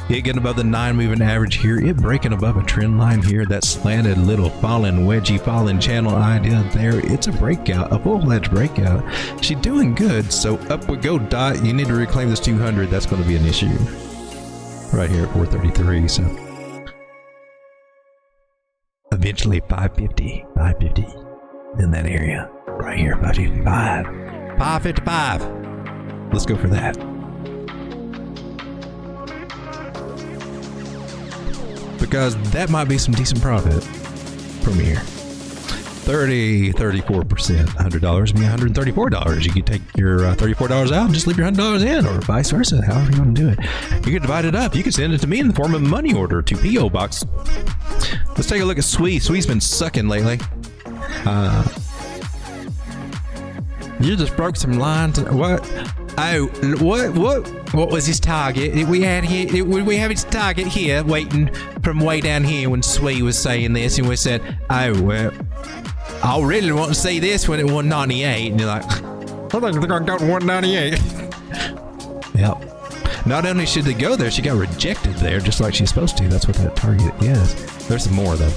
it getting above the 9 moving average here, it breaking above a trend line here, that slanted little falling wedgie falling channel idea there. It's a breakout, a full-fledged breakout. She's doing good, so up we go, Dot. You need to reclaim this 200. That's going to be an issue right here at 433. So eventually 550 in that area right here, 555. Let's go for that. Because that might be some decent profit from here. 34%, $100 be $134. You can take your $34 out and just leave your $100 in, or vice versa, however you want to do it. You can divide it up. You can send it to me in the form of a money order to P.O. Box. Let's take a look at Swee. Swee's been sucking lately. You just broke some lines. What? Oh, what was his target? We had here. We have his target here, waiting from way down here when Swee was saying this, and we said, "Oh, well, I really want to see this when it won 98." And you're like, "I think they're gonna go to 198." Yep. Not only should they go there, she got rejected there, just like she's supposed to. That's what that target is. There's some more though.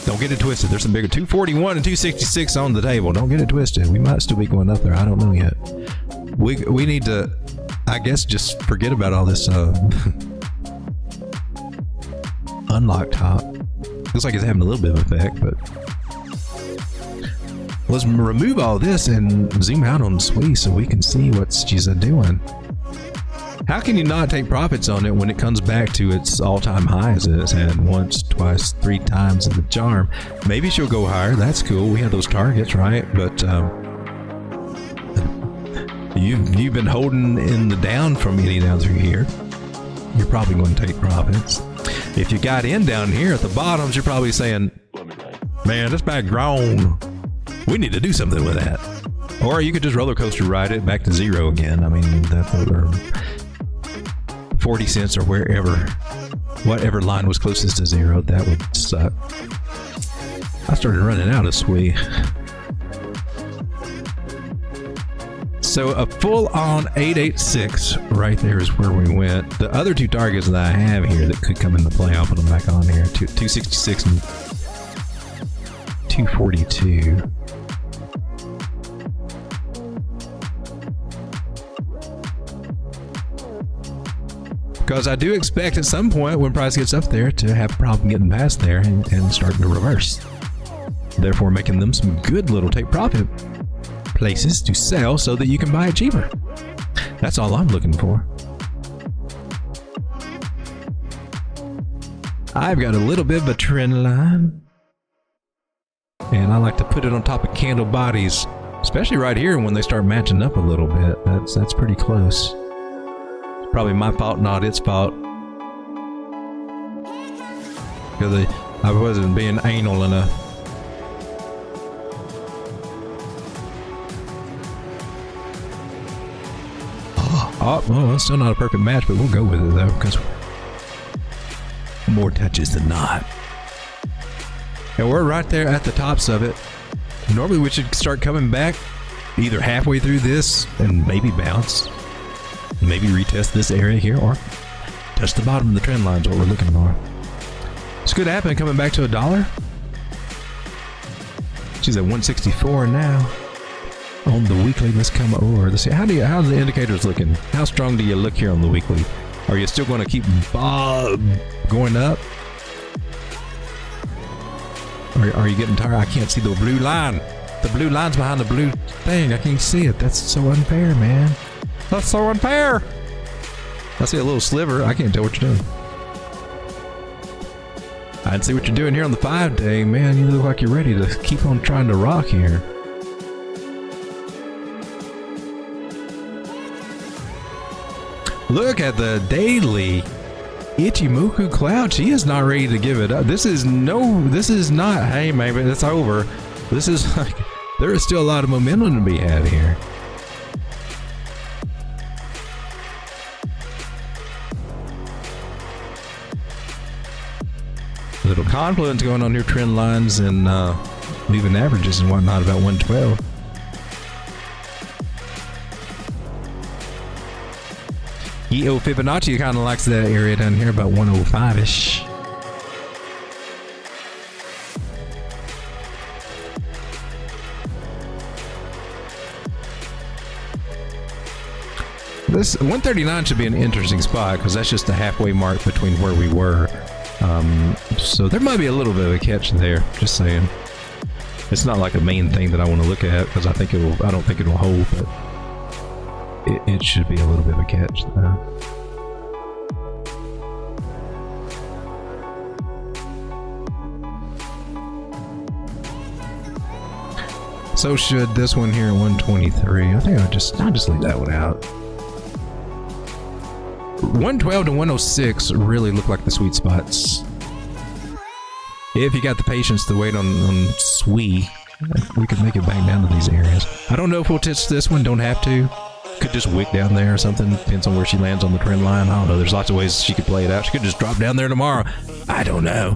Don't get it twisted. There's some bigger 241 and 266 on the table. Don't get it twisted. We might still be going up there. I don't know yet. We need to, I guess, just forget about all this unlock top. Looks like it's having a little bit of effect, but let's remove all this and zoom out on Swee so we can see what she's doing. How can you not take profits on it when it comes back to its all-time highs that it's had once, twice, 3 times in the charm? Maybe she'll go higher. That's cool. We had those targets, right? But you've been holding in the down from any down through here. You're probably going to take profits. If you got in down here at the bottoms, you're probably saying, "Man, that's back grown. We need to do something with that." Or you could just roller coaster ride it back to zero again. I mean, that's or 40 cents or whatever line was closest to zero. That would suck. I started running out of Swee. So a full-on 886 right there is where we went. The other 2 targets that I have here that could come into play, I'll put them back on here. 266 and 242. Because I do expect at some point when price gets up there to have a problem getting past there and starting to reverse. Therefore making them some good little take profit places to sell so that you can buy it cheaper. That's all I'm looking for. I've got a little bit of a trend line, and I like to put it on top of candle bodies, especially right here when they start matching up a little bit. That's pretty close. It's probably my fault, not its fault, because I wasn't being anal enough. Oh, well, it's still not a perfect match, but we'll go with it though, because more touches than not. And we're right there at the tops of it. Normally we should start coming back either halfway through this and maybe bounce, maybe retest this area here, or touch the bottom of the trend line is what we're looking for. It's good happening coming back to $1. She's at 164 now. On the weekly, let's come over. Let's see. How's the indicators looking? How strong do you look here on the weekly? Are you still going to keep going up? Or are you getting tired? I can't see the blue line. The blue line's behind the blue thing. I can't see it. That's so unfair, man. That's so unfair. I see a little sliver. I can't tell what you're doing. I can see what you're doing here on the 5-day. Man, you look like you're ready to keep on trying to rock here. Look at the daily Ichimoku Cloud. She is not ready to give it up. This is not, hey, maybe it's over. This is like, there is still a lot of momentum to be had here. A little confluence going on here, trend lines and moving averages and whatnot about 112. EO Fibonacci kind of likes that area down here about 105-ish. This 139 should be an interesting spot because that's just the halfway mark between where we were. So there might be a little bit of a catch there. Just saying. It's not like a main thing that I want to look at because I don't think it will hold, but it should be a little bit of a catch there. So should this one here at 123. I think I'll just leave that one out. 112 to 106 really look like the sweet spots. If you got the patience to wait on SWE, we could make it back down to these areas. I don't know if we'll touch this one, don't have to. Could just wick down there or something. Depends on where she lands on the trend line. I don't know. There's lots of ways she could play it out. She could just drop down there tomorrow. I don't know.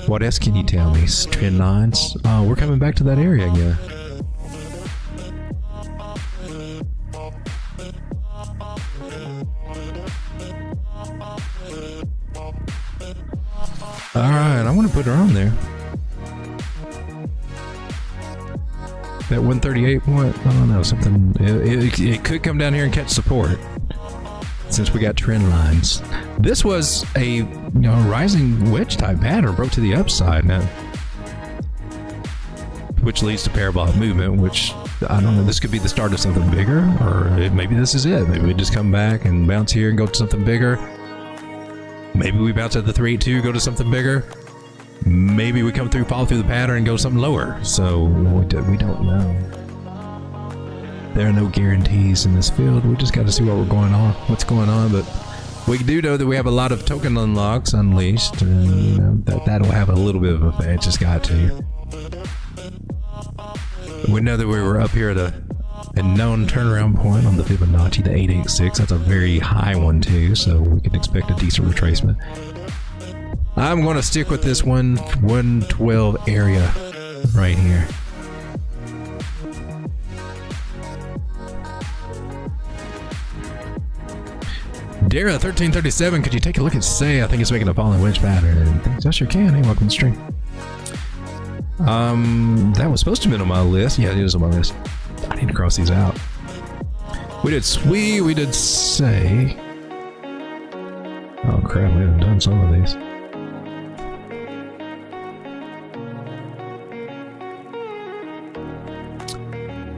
What else can you tell me? Trend lines? Oh, we're coming back to that area again. Alright, I want to put her on there. That 138 point, I don't know, something. It could come down here and catch support since we got trend lines. This was a rising wedge type pattern, broke to the upside now, which leads to parabolic movement, which I don't know. This could be the start of something bigger, or maybe this is it. Maybe we just come back and bounce here and go to something bigger. Maybe we bounce at the 382, go to something bigger. Maybe we come through, follow through the pattern, and go something lower. So we don't know. There are no guarantees in this field. We just got to see what's going on. But we do know that we have a lot of token unlocks unleashed, and that'll have a little bit of a effect. Just got to. We know that we were up here at a known turnaround point on the Fibonacci, the 886. That's a very high one too, so we can expect a decent retracement. I'm going to stick with this 112 area right here. Dara 1337, could you take a look at Say? I think it's making a falling wedge pattern. I sure can. Hey, welcome to the stream. That was supposed to be on my list. Yeah, it is on my list. I need to cross these out. We did SWE, we did Say. Oh crap, we haven't done some of these.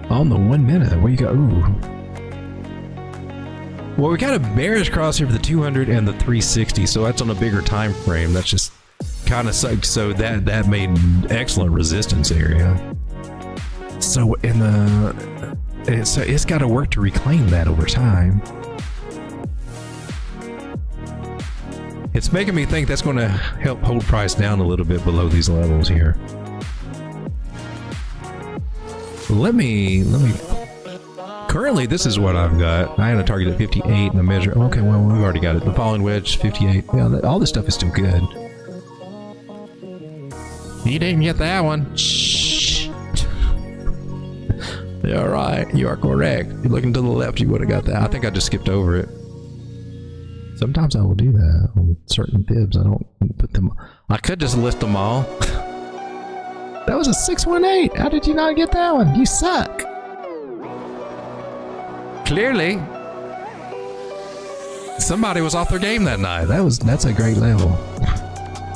On the 1 minute, what you got? Ooh. Well, we got a bearish cross here for the 200 and the 360, so that's on a bigger time frame. That's just kind of sucks. So that made excellent resistance area. So it's got to work to reclaim that over time. It's making me think that's going to help hold price down a little bit below these levels here. Let me. Currently, this is what I've got. I had a target at 58 and a measure. Okay, well, we've already got it. The falling wedge, 58. Yeah, all this stuff is still good. You didn't get that one. Shh. You're right. You are correct. You're looking to the left, you would have got that. I think I just skipped over it. Sometimes I will do that on certain fibs. I don't put them. I could just list them all. That was a 618. How did you not get that one? You suck. Clearly, somebody was off their game that night. That's a great level.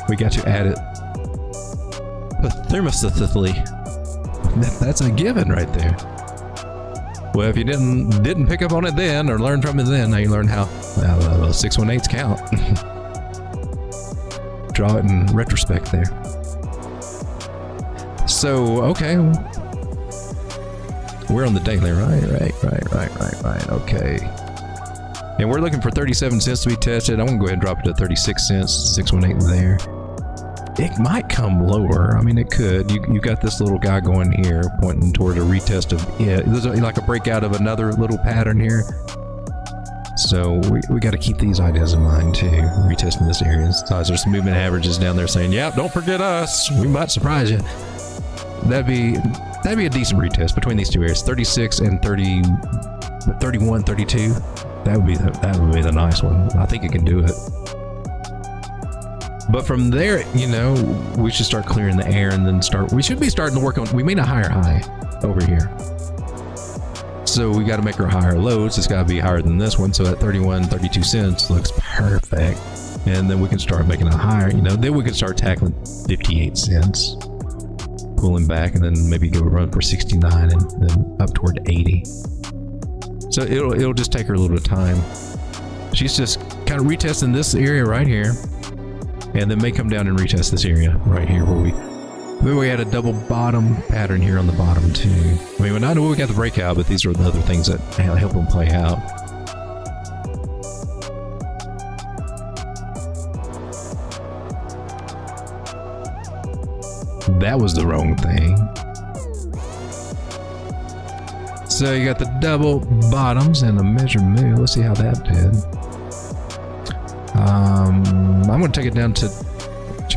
We got you at it. Thermosithically. That's a given right there. Well, if you didn't pick up on it then or learn from it then, now you learn how 618s count. Draw it in retrospect there. So, okay. We're on the daily, right? Right. Okay. And we're looking for 37 cents to be tested. I'm going to go ahead and drop it to 36 cents, 618 there. It might come lower. I mean, it could. You got this little guy going here, pointing toward a retest of it. There's like a breakout of another little pattern here. So we got to keep these ideas in mind too. Retesting this area. So there's some movement averages down there saying, "Yeah, don't forget us. We might surprise you." That'd be a decent retest between these two areas, 36 and 31, 32. That would be the nice one. I think it can do it. But from there, you know, we should start clearing the air and then we should be starting to work on, we made a higher high over here. So we got to make our higher lows. It's got to be higher than this one. So that 31, 32 cents looks perfect. And then we can start making a higher, you know, then we can start tackling 58 cents, pulling back, and then maybe go run for 69 and then up toward 80. So it'll just take her a little bit of time. She's just kind of retesting this area right here, and then may come down and retest this area right here where we had a double bottom pattern here on the bottom too. I mean, I know we got the breakout, but these are the other things that help them play out. That was the wrong thing. So you got the double bottoms and a measured move. Let's see how that did. I'm going to take it down to.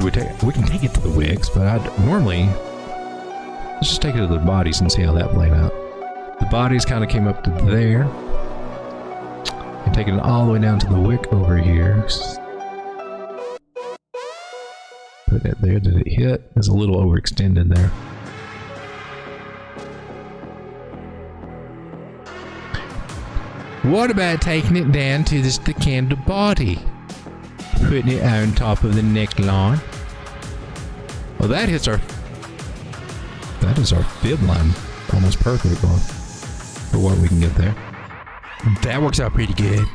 We can take it to the wicks, but let's just take it to the bodies and see how that played out. The bodies kind of came up to there, and taking it all the way down to the wick over here. Put it there. Did it hit? It's a little overextended there. What about taking it down to the candle body? Putting it on top of the next line. Well, that is our fib line. Almost perfect for what we can get there. That works out pretty good.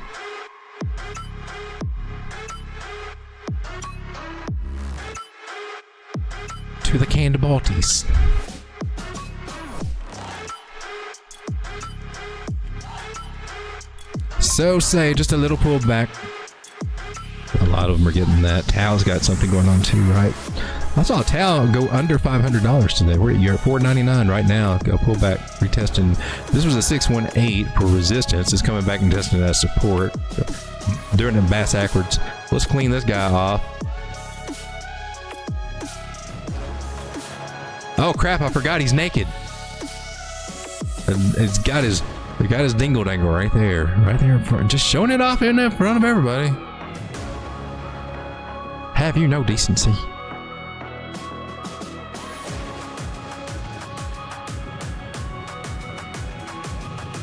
To the candle bodies. So say just a little pullback. A lot of them are getting that. Tao's got something going on too, right? I saw Tao go under $500 today. You're at $499 right now. Go pull back, retesting. This was a 618 for resistance. It's coming back and testing that support. Doing them bass backwards. Let's clean this guy off. Oh crap! I forgot he's naked. And it's got his dingle dangle right there in front, just showing it off in front of everybody. Have you no decency?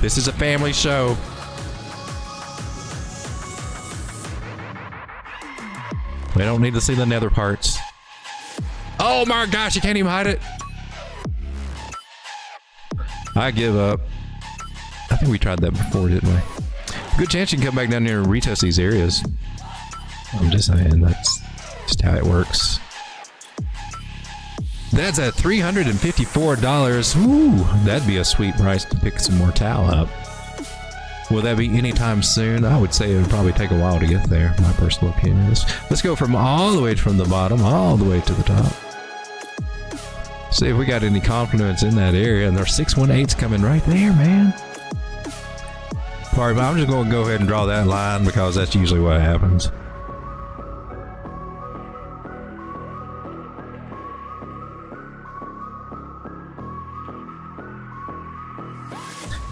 This is a family show. We don't need to see the nether parts. Oh my gosh, you can't even hide it. I give up. I think we tried that before, didn't we? Good chance you can come back down here and retest these areas. I'm just saying, that's just how it works. That's at $354. Ooh, that'd be a sweet price to pick some more Tau up. Will that be anytime soon? I would say it would probably take a while to get there, my personal opinion is. Let's go from all the way from the bottom, all the way to the top. See if we got any confidence in that area, and there's 618s coming right there, man. Pardon me, I'm just going to go ahead and draw that line because that's usually what happens.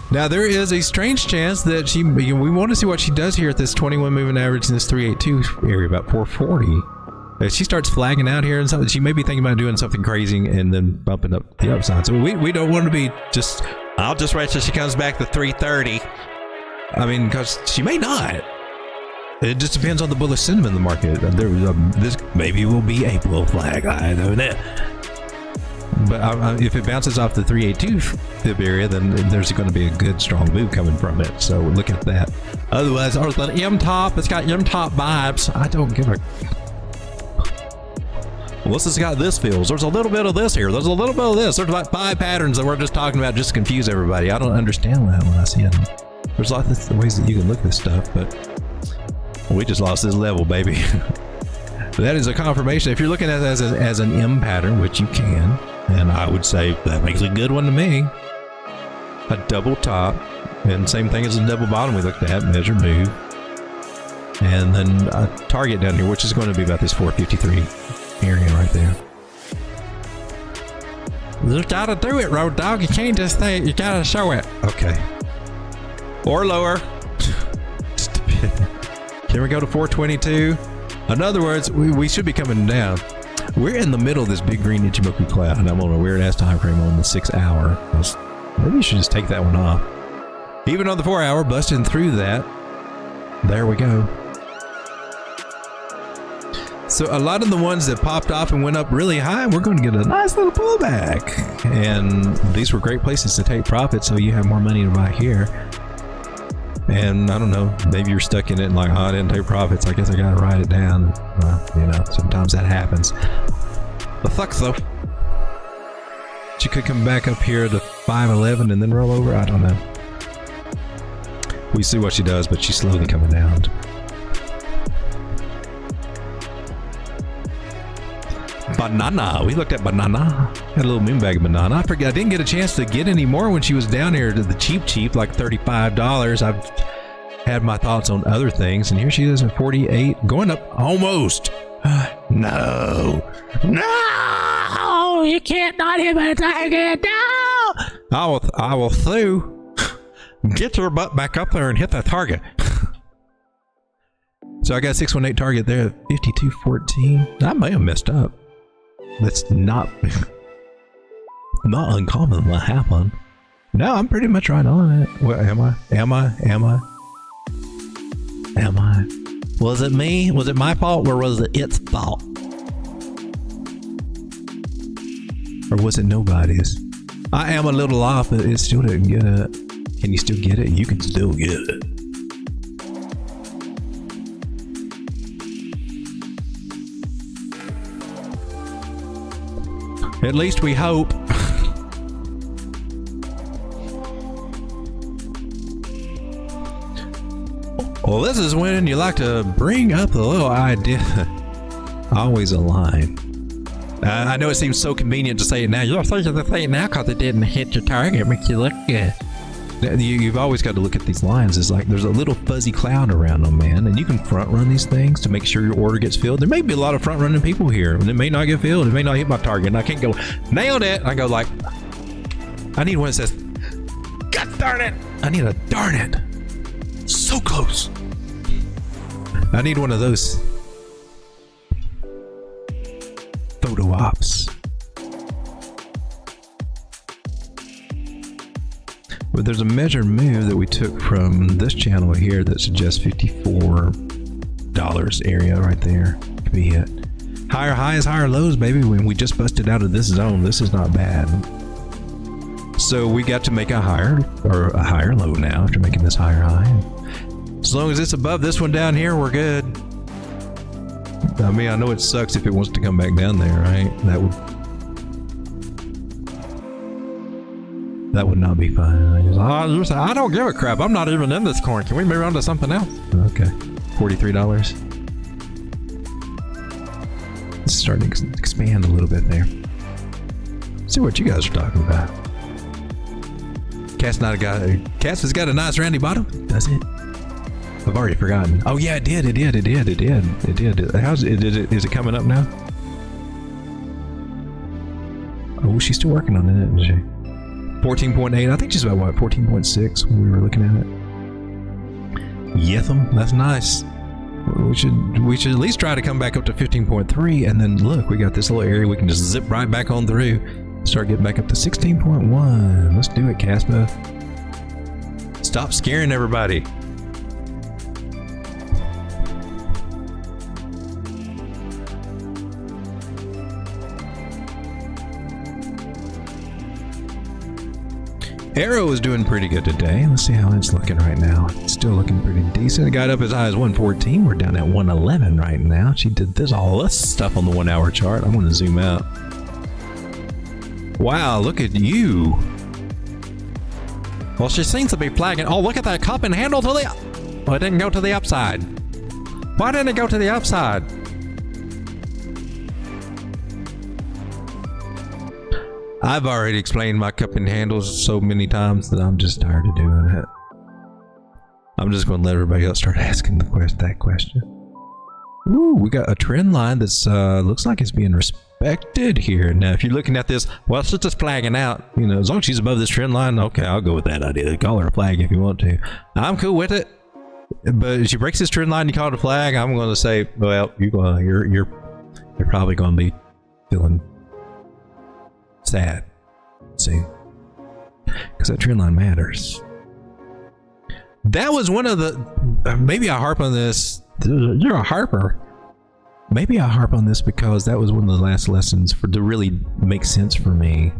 Now, there is a strange chance that we want to see what she does here at this 21 moving average in this 382 area, about 440. If she starts flagging out here and something, she may be thinking about doing something crazy and then bumping up the upside. So we don't want to be just, I'll just wait till she comes back to 330. I mean, because she may not. It just depends on the bullish sentiment in the market. This maybe will be a bull flag. I don't know. But if it bounces off the 382 fib area, then there's going to be a good strong move coming from it. So look at that. Otherwise, oh, the M top, it's got M top vibes. I don't give a. Well, this has got this feels. There's a little bit of this here. There's a little bit of this. There's like 5 patterns that we're just talking about just to confuse everybody. I don't understand that when I see it. There's lots of ways that you can look at this stuff, but we just lost this level, baby. That is a confirmation. If you're looking at it as an M pattern, which you can, and I would say that makes a good one to me. A double top, and same thing as a double bottom we looked at, measure, move. And then a target down here, which is going to be about this 453 area right there. You gotta do it, Road Dog. You can't just say it. You gotta show it. Okay. Or lower. Just a bit. Can we go to 422? In other words, we should be coming down. We're in the middle of this big green Ichimoku cloud, and I'm on a weird ass time frame on the 6 hour. Maybe you should just take that one off. Even on the 4 hour, busting through that. There we go. So a lot of the ones that popped off and went up really high, we're going to get a nice little pullback. And these were great places to take profit, so you have more money to buy here. And I don't know, maybe you're stuck in it and like, oh, I didn't take profits. I guess I got to write it down. Well, you know, sometimes that happens. But fuck though. She could come back up here to 511 and then roll over. I don't know. We see what she does, but she's slowly coming down. Banana. We looked at banana. Had a little moon bag of banana. I forgot. I didn't get a chance to get any more when she was down here to the cheap, like $35. I've had my thoughts on other things, and here she is at 48, going up almost. No. You can't not hit my target. No. I will sue. Get your butt back up there and hit that target. So I got a 618 target there at 52.14. I may have messed up. That's not uncommon to happen. No, I'm pretty much right on it. Well, am I? Was it me? Was it my fault, or was it its fault? Or was it nobody's? I am a little off, but it still didn't get it. Can you still get it? You can still get it. At least we hope. Well, this is when you like to bring up a little idea. Always a line. I know it seems so convenient to say it now. You're supposed to say it now because it didn't hit your target. It makes you look good. You've always got to look at these lines. It's like there's a little fuzzy cloud around them, man. And you can front run these things to make sure your order gets filled. There may be a lot of front running people here, and it may not get filled. It may not hit my target. And I can't go, nailed it. I go like, I need one that says, God darn it. I need a darn it. So close. I need one of those photo ops. But there's a measured move that we took from this channel here that suggests $54 area right there. Could be it. Higher highs, higher lows, baby. When we just busted out of this zone, this is not bad. So we got to make a higher low now after making this higher high. As long as it's above this one down here, we're good. I mean, I know it sucks if it wants to come back down there, right? That would not be fun. I don't give a crap. I'm not even in this coin. Can we move on to something else? Okay. $43. It's starting to expand a little bit there. See what you guys are talking about. Cass has got a nice roundy bottom. Does it? I've already forgotten. Oh yeah, it did. How's it? Is it coming up now? Oh, she's still working on it, isn't she? 14.8. I think she's about what, 14.6 when we were looking at it. Yetham, that's nice. We should at least try to come back up to 15.3, and then look, we got this little area we can just zip right back on through. Start getting back up to 16.1. Let's do it, Caspa. Stop scaring everybody. Arrow is doing pretty good today. Let's see how it's looking right now. It's still looking pretty decent. It got up as high as 114. We're down at 111 right now. She did all this stuff on the 1 hour chart. I'm going to zoom out. Wow, look at you. Well, she seems to be flagging. Oh, look at that cup and handle to the... Oh, it didn't go to the upside. Why didn't it go to the upside? I've already explained my cup and handles so many times that I'm just tired of doing it. I'm just going to let everybody else start asking that question. Ooh, we got a trend line that's looks like it's being respected here. Now, if you're looking at this, well, it's just flagging out. You know, as long as she's above this trend line, okay, I'll go with that idea. Call her a flag if you want to. I'm cool with it. But if she breaks this trend line, you call it a flag. I'm going to say, well, you're probably going to be feeling sad. See, because that trend line matters. That was one of the. Maybe I harp on this. You're a harper. Maybe I harp on this because that was one of the last lessons to really make sense for me.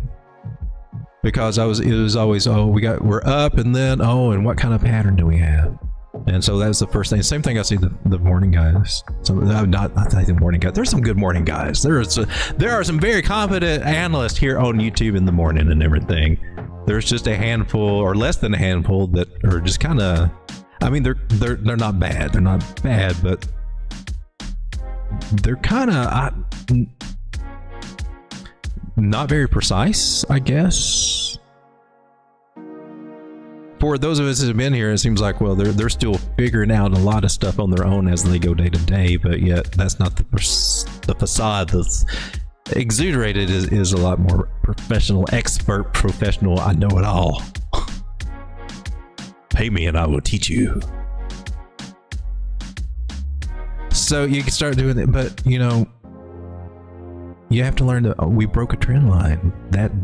Because it was always, oh, we're up, and then, oh, and what kind of pattern do we have? And so that was the first thing. Same thing I see the morning guys. So not the morning guys. There's some good morning guys. There are some very competent analysts here on YouTube in the morning and everything. There's just a handful, or less than a handful, that are just kind of. I mean, they're not bad. They're not bad, but they're kind of not very precise, I guess. For those of us that have been here, it seems like, well, they're still figuring out a lot of stuff on their own as they go day to day, but yet that's not the facade that's exuderated is a lot more professional, expert, professional, I know it all. Pay me and I will teach you. So you can start doing it, but you know, you have to learn that we broke a trend line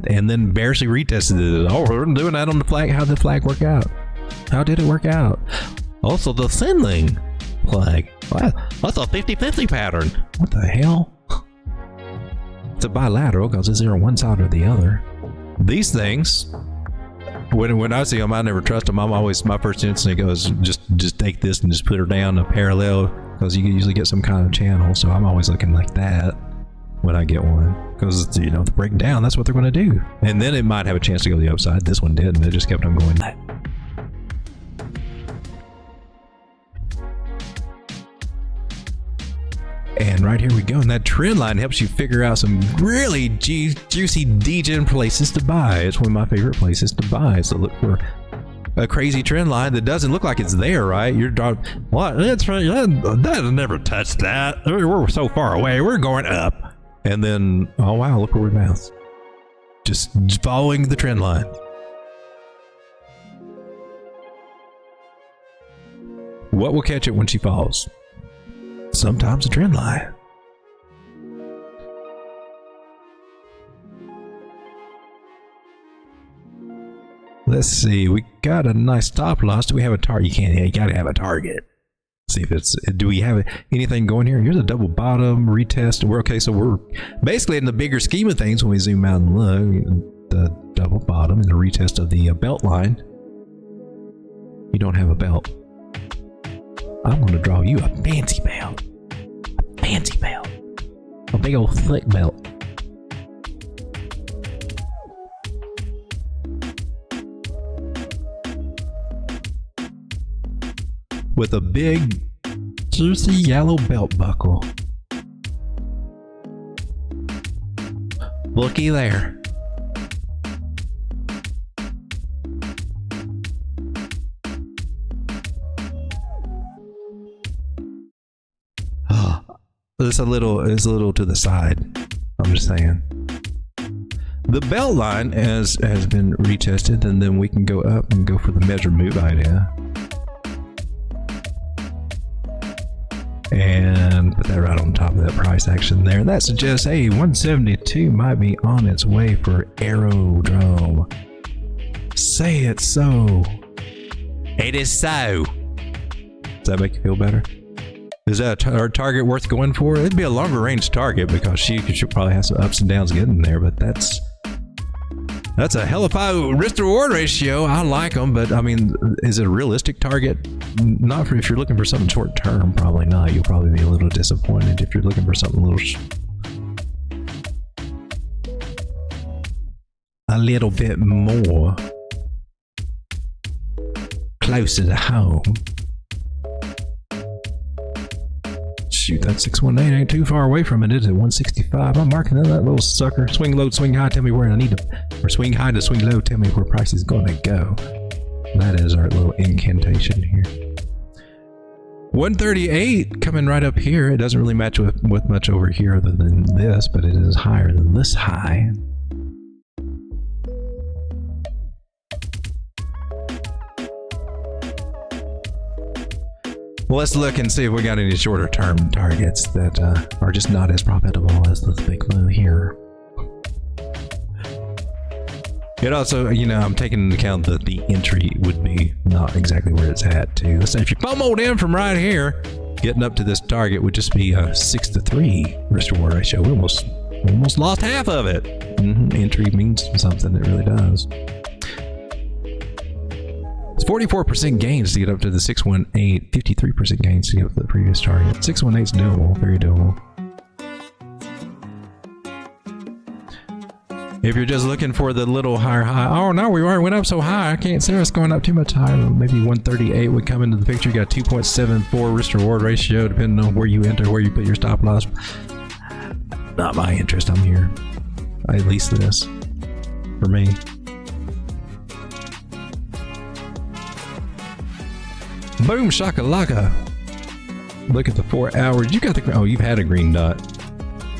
and then barely retested it. Oh, we're doing that on the flag. How did the flag work out? How did it work out? Also, the Sendling flag. That's a 50-50 pattern. What the hell? It's a bilateral because it's either one side or the other. These things, when I see them, I never trust them. I'm always, my first instinct goes, just take this and just put her down a parallel, because you can usually get some kind of channel. So I'm always looking like that when I get one, because, you know, to break down, that's what they're going to do. And then it might have a chance to go the upside. This one did, and it just kept on going. And right here we go. And that trend line helps you figure out some really juicy degen places to buy. It's one of my favorite places to buy. So look for a crazy trend line that doesn't look like it's there, right? You're what? That's right. That never touched that. We're so far away. We're going up. And then, oh wow, look where we bounced. Just following the trend line. What will catch it when she falls? Sometimes a trend line. Let's see, we got a nice stop loss. Do we have a target? You gotta have a target. See if it's, do we have anything going here? Here's a double bottom retest. We're okay, so we're basically in the bigger scheme of things when we zoom out and look. The double bottom and the retest of the belt line. You don't have a belt. I'm going to draw you a fancy belt. A fancy belt. A big old thick belt. With a big, juicy yellow belt buckle. Looky there. It's a little to the side. I'm just saying. The belt line has been retested, and then we can go up and go for the measure move idea. And put that right on top of that price action there. And that suggests, hey, 172 might be on its way for Aerodrome. Say it so. It is so. Does that make you feel better? Is that our target worth going for? It'd be a longer range target because she probably have some ups and downs getting there, but that's That's a hell of a risk to reward ratio. I like them, but I mean, is it a realistic target? Not for if you're looking for something short term. Probably not. You'll probably be a little disappointed if you're looking for something a little bit more closer to home. Shoot, that 618 ain't too far away from it, is it? 165. I'm marking that little sucker. Swing low, swing high. Tell me where I need to, or swing high to swing low. Tell me where price is going to go. That is our little incantation here. 138 coming right up here. It doesn't really match with much over here other than this, but it is higher than this high. Well, let's look and see if we got any shorter term targets that are just not as profitable as this big blue here. It also, you know, I'm taking into account that the entry would be not exactly where it's at too. Let's say if you FOMO'd in from right here, getting up to this target would just be a 6-to-3 risk reward ratio. We almost lost half of it. Entry means something, it really does. It's 44% gains to get up to the 618, 53% gains to get up to the previous target. 618 is doable, very doable. If you're just looking for the little higher high, oh no, we went up so high, I can't see us going up too much higher. Maybe 138 would come into the picture. You got 2.74 risk to reward ratio, depending on where you enter, where you put your stop loss. Not my interest, I'm here. At least this, for me. Boom shakalaka. Look at the 4 hours. You got the, oh, you've had a green dot.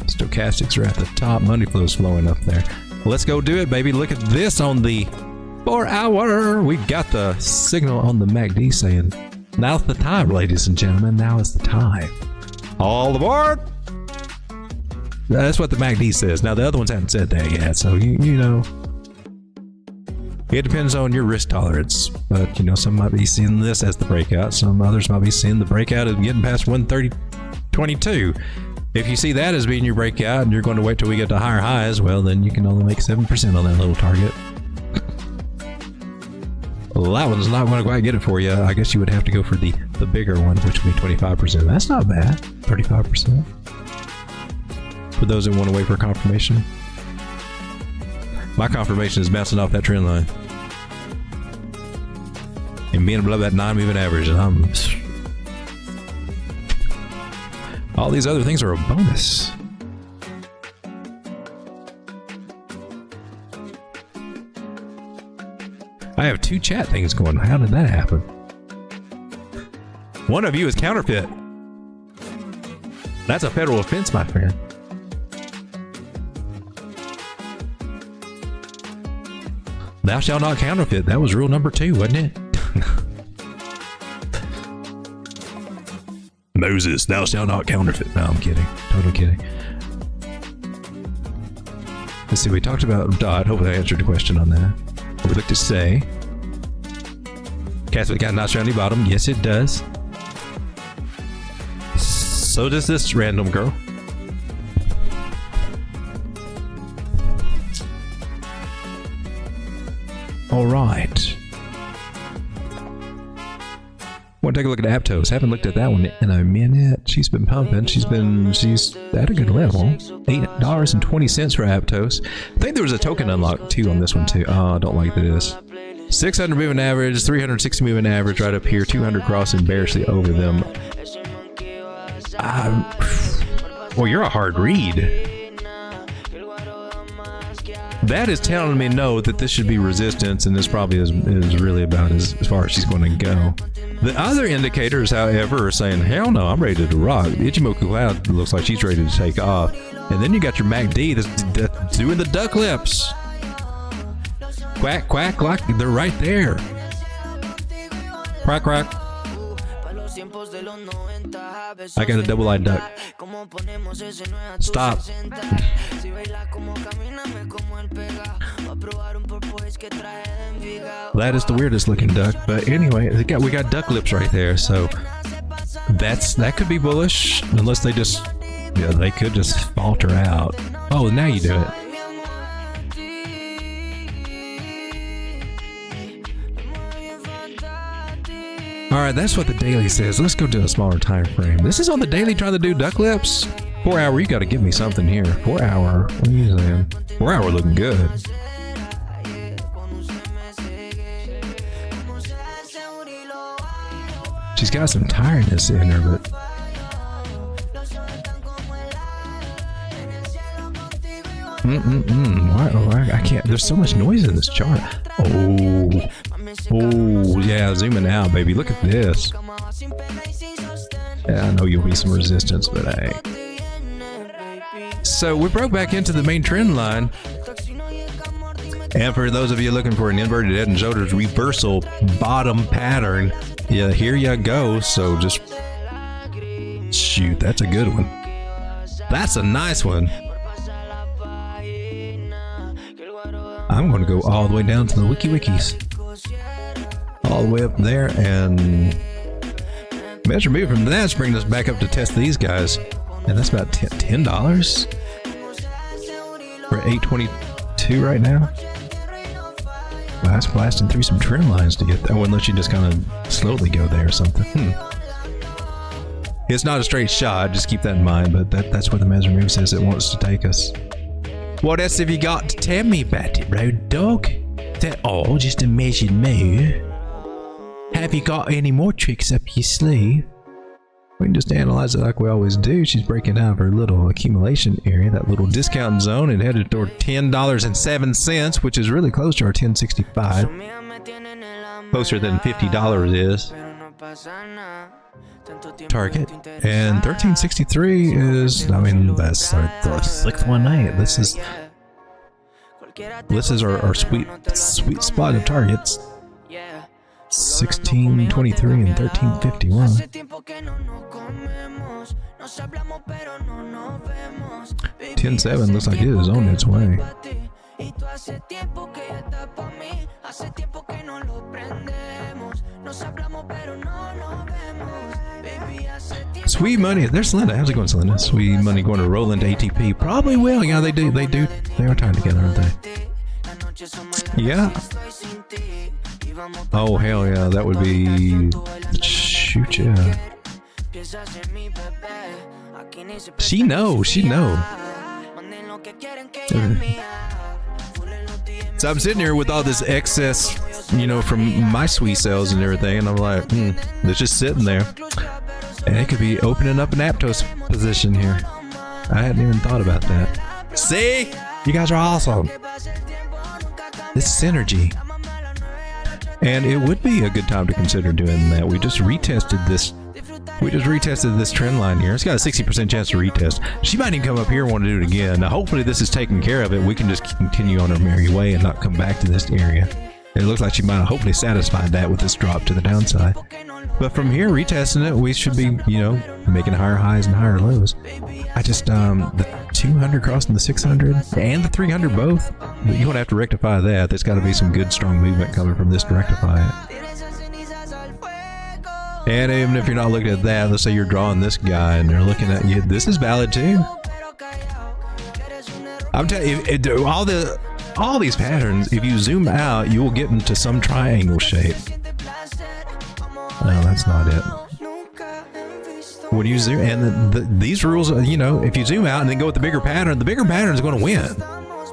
Stochastics are at the top. Money flow's flowing up there. Let's go do it, baby. Look at this on the 4 hour. We got the signal on the MACD saying, now's the time, ladies and gentlemen. Now is the time. All aboard. That's what the MACD says. Now the other ones haven't said that yet, so you know. It depends on your risk tolerance, but you know, some might be seeing this as the breakout. Some others might be seeing the breakout as getting past 130.22. If you see that as being your breakout and you're going to wait till we get to higher highs, well, then you can only make 7% on that little target. Well, that one's not going to quite get it for you. I guess you would have to go for the bigger one, which would be 25%. That's not bad. 35%. For those that want to wait for confirmation. My confirmation is bouncing off that trend line and being below that non-moving average, and I'm all these other things are a bonus. I have 2 chat things going. How did that happen? One of you is counterfeit. That's a federal offense, my friend. Thou shalt not counterfeit. That was rule number 2, wasn't it? Moses, thou shalt not counterfeit. No, I'm kidding. Totally kidding. Let's see, we talked about dot. Hopefully I answered the question on that. What we look to say. Castle got a nice roundy bottom. Yes, it does. So does this random girl. All right. Want to take a look at Aptos. Haven't looked at that one in a minute. She's been pumping. She's at a good level. $8.20 for Aptos. I think there was a token unlock too on this one too. Oh, I don't like this. 600 moving average, 360 moving average right up here. 200 crossing barely over them. Well, you're a hard read. That is telling me no, that this should be resistance, and this probably is really about as far as she's going to go. The other indicators, however, are saying, hell no, I'm ready to rock. Ichimoku Cloud looks like she's ready to take off. And then you got your MACD that's doing the duck lips. Quack, quack, quack, they're right there. Quack, quack. I got a double-eyed duck. Stop. That is the weirdest looking duck, but anyway, we got duck lips right there, so that could be bullish, unless they just, yeah, they could just falter out. Oh, now you do it. right, that's what the daily says. Let's go to a smaller time frame. This is on the daily trying to do duck lips. 4 hour, you got to give me something here. 4 hour, what are you saying? 4 hour looking good. She's got some tiredness in her, but why, I can't. There's so much noise in this chart. Oh, yeah, zooming out, baby. Look at this. Yeah, I know you'll be some resistance, but hey. So we broke back into the main trend line. And for those of you looking for an inverted head and shoulders reversal bottom pattern, yeah, here you go. So just shoot, that's a good one. That's a nice one. I'm going to go all the way down to the wikis. All the way up there and measure move from that, bring us back up to test these guys. And that's about $10. We're at 822 right now. Well, that's blasting through some trend lines to get there. Oh, unless you just kind of slowly go there or something. It's not a straight shot, just keep that in mind, but that's where the measure move says it wants to take us. What else have you got to tell me about it, road dog? Is that all? Just a measured move? Have you got any more tricks up your sleeve? We can just analyze it like we always do. She's breaking out of her little accumulation area, that little discount zone, and headed toward $10.07, which is really close to our $10.65. Closer than $50 is. Target. And $13.63 is, I mean, that's our 6th one night. This is our sweet spot of targets. 1623 and 1351. 10-7 looks like it is on its way. Sweet money. There's Selena. How's it going, Selena? Sweet money going to Roland ATP. Probably will. Yeah, they do. They are tied together, aren't they? Yeah. Oh, hell yeah. That would be... Shoot, yeah. She knows. So I'm sitting here with all this excess, you know, from my sweet sales and everything, and I'm like, it's just sitting there. And it could be opening up an Aptos position here. I hadn't even thought about that. See? You guys are awesome. This synergy. And it would be a good time to consider doing that. We just retested this trend line here. It's got a 60% chance to retest. She might even come up here and want to do it again. Now, hopefully this is taking care of it. We can just continue on our merry way and not come back to this area. It looks like she might have hopefully satisfied that with this drop to the downside. But from here, retesting it, we should be, you know, making higher highs and higher lows. I just, the 200 crossing the 600 and the 300 both, you're going to have to rectify that. There's got to be some good, strong movement coming from this to rectify it. And even if you're not looking at that, let's say you're drawing this guy and they're looking at you, this is valid too. I'm telling you, all these patterns, if you zoom out, you will get into some triangle shape. No, that's not it. When you zoom, and these rules, you know, if you zoom out and then go with the bigger pattern is going to win.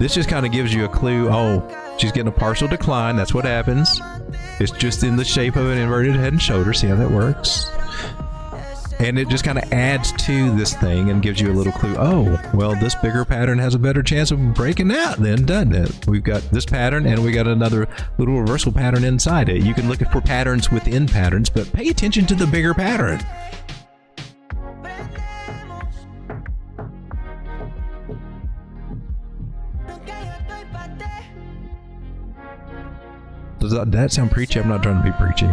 This just kind of gives you a clue. Oh, she's getting a partial decline. That's what happens. It's just in the shape of an inverted head and shoulder. See how that works? And it just kind of adds to this thing and gives you a little clue. Oh, well, this bigger pattern has a better chance of breaking out then, doesn't it? We've got this pattern and we got another little reversal pattern inside it. You can look for patterns within patterns, but pay attention to the bigger pattern. Does that sound preachy? I'm not trying to be preachy.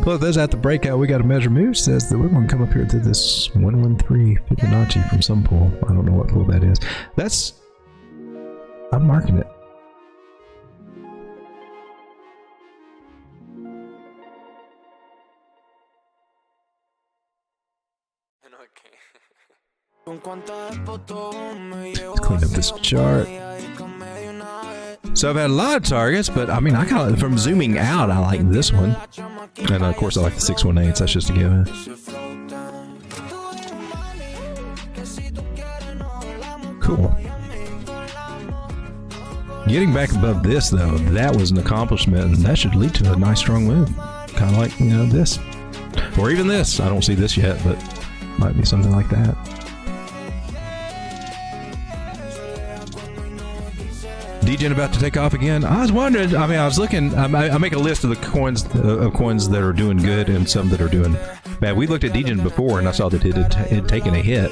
Plus, there's at the breakout, we got a measure move. Says that we're going to come up here to this 113 Fibonacci from some pool. I don't know what pool that is. I'm marking it. Let's clean up this chart. So I've had a lot of targets, but I mean, I kind of, from zooming out, I like this one. And of course, I like the 618s. That's just a given. Cool. Getting back above this, though, that was an accomplishment, and that should lead to a nice, strong move. Kind of like, you know, this. Or even this. I don't see this yet, but might be something like that. Degen about to take off again. I was wondering. I mean, I was looking. I make a list of the coins that are doing good and some that are doing bad. We looked at Degen before, and I saw that it had taken a hit.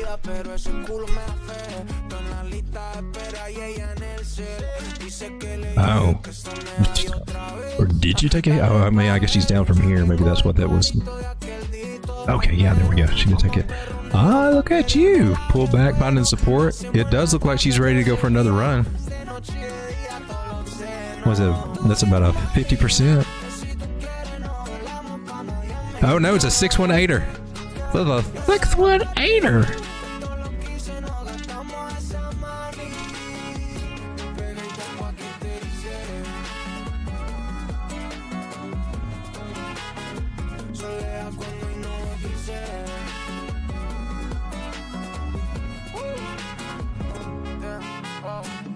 Oh, or did you take a hit? Oh, I mean, I guess she's down from here. Maybe that's what that was. Okay, yeah, there we go. She did take it. Ah, look at you. Pull back, finding support. It does look like she's ready to go for another run. Was it? That's about a 50%. Oh no, it's a 618er. That's a 618er.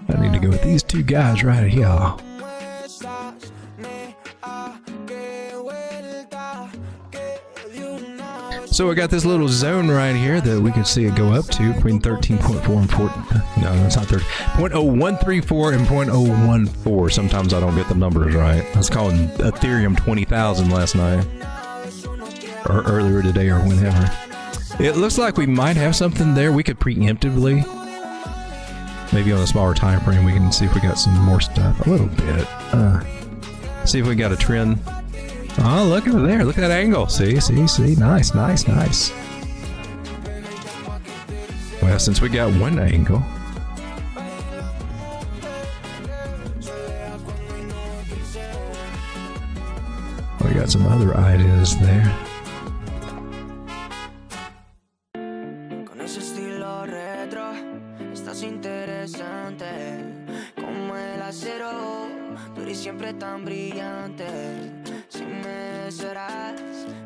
I need to go with these two guys right here. So we got this little zone right here that we can see it go up to between 13.4 and 14. No, that's not 30. 0.0134 and 0.014. Sometimes I don't get the numbers right. I was calling Ethereum 20,000 last night. Or earlier today or whenever. It looks like we might have something there. We could preemptively. Maybe on a smaller time frame we can see if we got some more stuff. A little bit. See if we got a trend. Oh, look at there. Look at that angle. See. Nice. Well, since we got one angle. We got some other ideas there. Con ese estilo retro, estás interesante. Como el acero, tú eres siempre tan brillante. Si me serás,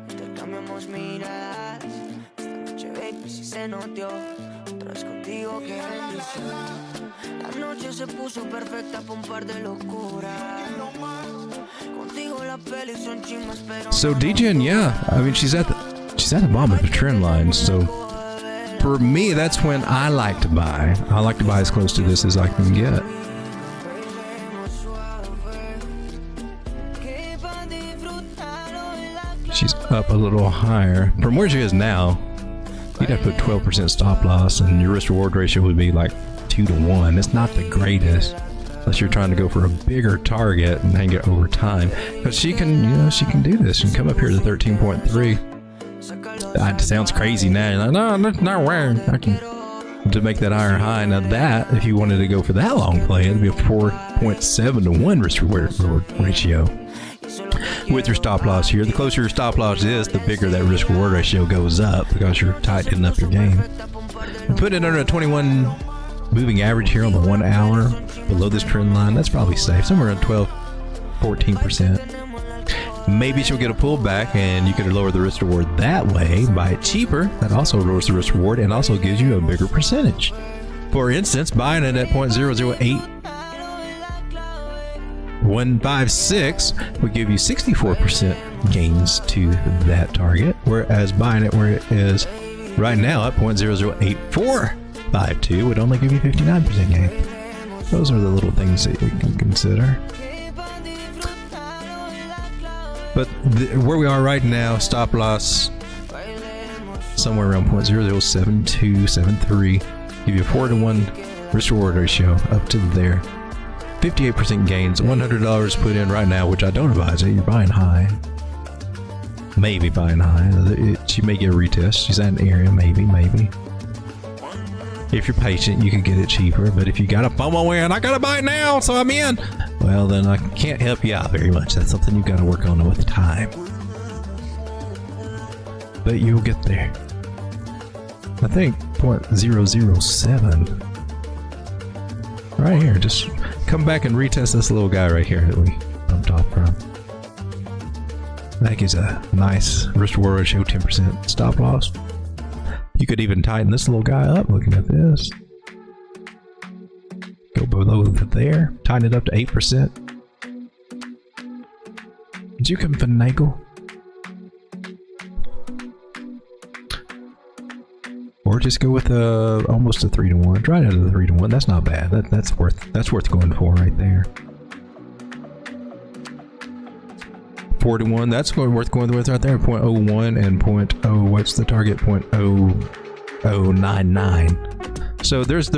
intercambiamos miradas. Esta noche, baby, si se notió. Otra vez contigo, qué bendición. La noche se puso perfecta para un par de locuras. Contigo la peli son chismes, pero. So Degen, yeah, I mean she's at the bottom of the trend line. So for me, that's when I like to buy. I like to buy as close to this as I can get. She's up a little higher. From where she is now, you'd have to put 12% stop loss, and your risk reward ratio would be like 2 to 1. It's not the greatest, unless you're trying to go for a bigger target and hang it over time. But she can, you know, she can do this. She can come up here to 13.3. That sounds crazy now. You're like, no, not where I can to make that higher high. Now that, if you wanted to go for that long play, it'd be a 4.7 to 1 risk reward ratio. With your stop loss here, the closer your stop loss is, the bigger that risk reward ratio goes up because you're tightening up your game. Put it under a 21 moving average here on the 1 hour below this trend line. That's probably safe, somewhere around 12-14%. Maybe she'll get a pullback and you could lower the risk reward that way. Buy it cheaper. That also lowers the risk reward and also gives you a bigger percentage. For instance, buying it at 0.008156 would give you 64% gains to that target, whereas buying it where it is right now at 0.008452 would only give you 59% gain. Those are the little things that you can consider. But where we are right now, stop loss somewhere around 0.007273, give you a 4 to 1 risk reward ratio up to there. 58% gains, $100 put in right now, which I don't advise it. You're buying high. Maybe buying high. She may get a retest. She's at an area, maybe. If you're patient, you can get it cheaper. But if you got a FOMO in, I gotta buy it now, so I'm in. Well, then I can't help you out very much. That's something you gotta work on with time. But you'll get there. I think 0.007. Right here. Just come back and retest this little guy right here that we bumped off from. I think he's a nice risk reward ratio, 10% stop loss. You could even tighten this little guy up looking at this. Go below there, tighten it up to 8%. Did you come finagle? Or just go with almost a 3-to-1. Right out of the 3-to-1. That's not bad. That's worth going for right there. 4-to-1. That's worth going with right there. 0.01 and 0.0. What's the target? 0.0099. So there's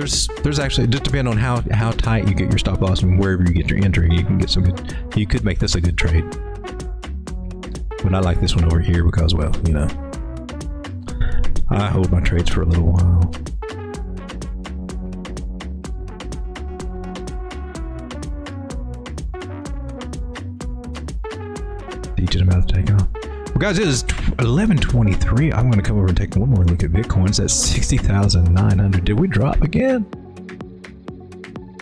actually, just depending on how tight you get your stop loss and wherever you get your entry, you can get some good. You could make this a good trade. But I like this one over here because, well, you know, I hold my trades for a little while. Decent amount to take off. Well, guys, it is 11:23. I'm going to come over and take one more look at Bitcoin. It's at 60,900. Did we drop again?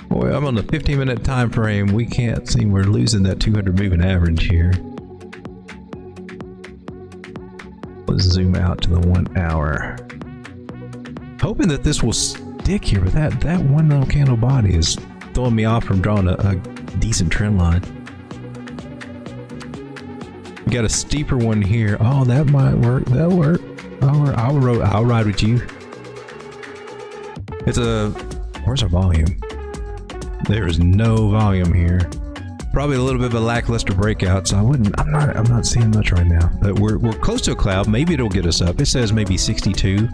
Boy, I'm on the 15-minute time frame. We can't seem we're losing that 200 moving average here. Let's zoom out to the 1 hour. Hoping that this will stick here, but that one little candle body is throwing me off from drawing a decent trend line. We got a steeper one here. Oh, that might work. That'll work. I'll ride with you. It's a. Where's our volume? There is no volume here. Probably a little bit of a lackluster breakout, so I'm not seeing much right now. But we're close to a cloud. Maybe it'll get us up. It says maybe 62.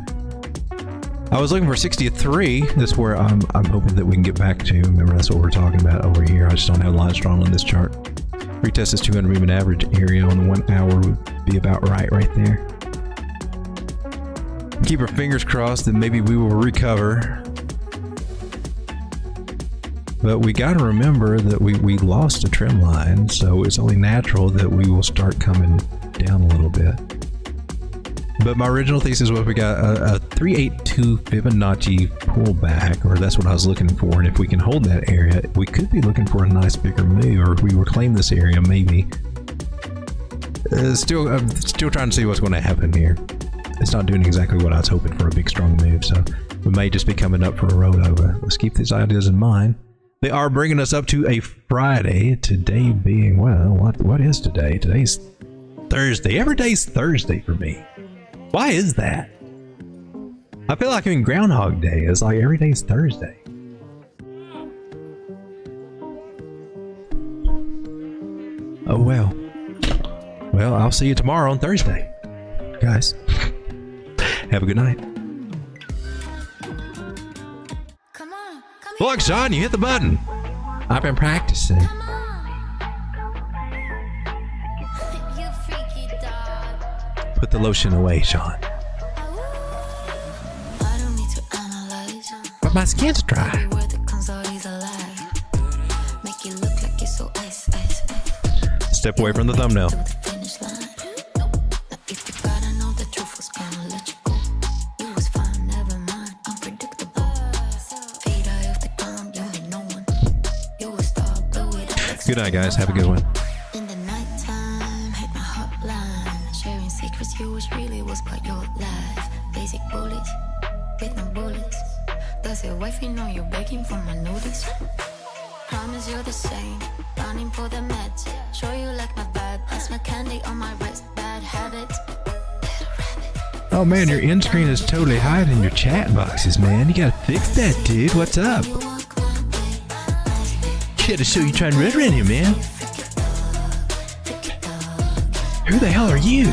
I was looking for 63. That's where I'm hoping that we can get back to. Remember, that's what we're talking about over here. I just don't have lines drawn on this chart. Retest this 200 moving average area on the 1 hour would be about right there. Keep our fingers crossed that maybe we will recover. But we got to remember that we lost a trend line, so it's only natural that we will start coming down a little bit. But my original thesis was we got a 382 Fibonacci pullback, or that's what I was looking for. And if we can hold that area, we could be looking for a nice bigger move, or if we reclaim this area, maybe. I'm still trying to see what's going to happen here. It's not doing exactly what I was hoping for, a big strong move, so we may just be coming up for a rollover. Let's keep these ideas in mind. They are bringing us up to a Friday. Today being, well, what is today? Today's Thursday. Every day's Thursday for me. Why is that? I feel like I'm in Groundhog Day. It's like every day's Thursday. Oh well. Well, I'll see you tomorrow on Thursday. Guys, have a good night. Look, Sean, you hit the button. I've been practicing. Put the lotion away, Sean. But my skin's dry. Step away from the thumbnail. Good night, guys. Have a good one. In the nighttime, hit my hotline. Sharing secrets, you was really was about your life. Basic bullets, with no bullets. Does your wifey know you're begging for my notice? Promise you're the same, running for the meds. Show you like my vibe, pass my candy on my wrist. Bad habits. Oh man, your end screen is totally hiding your chat boxes, man. You gotta fix that, dude. What's up? Shit, to show you trying to run around here, man. Who the hell are you?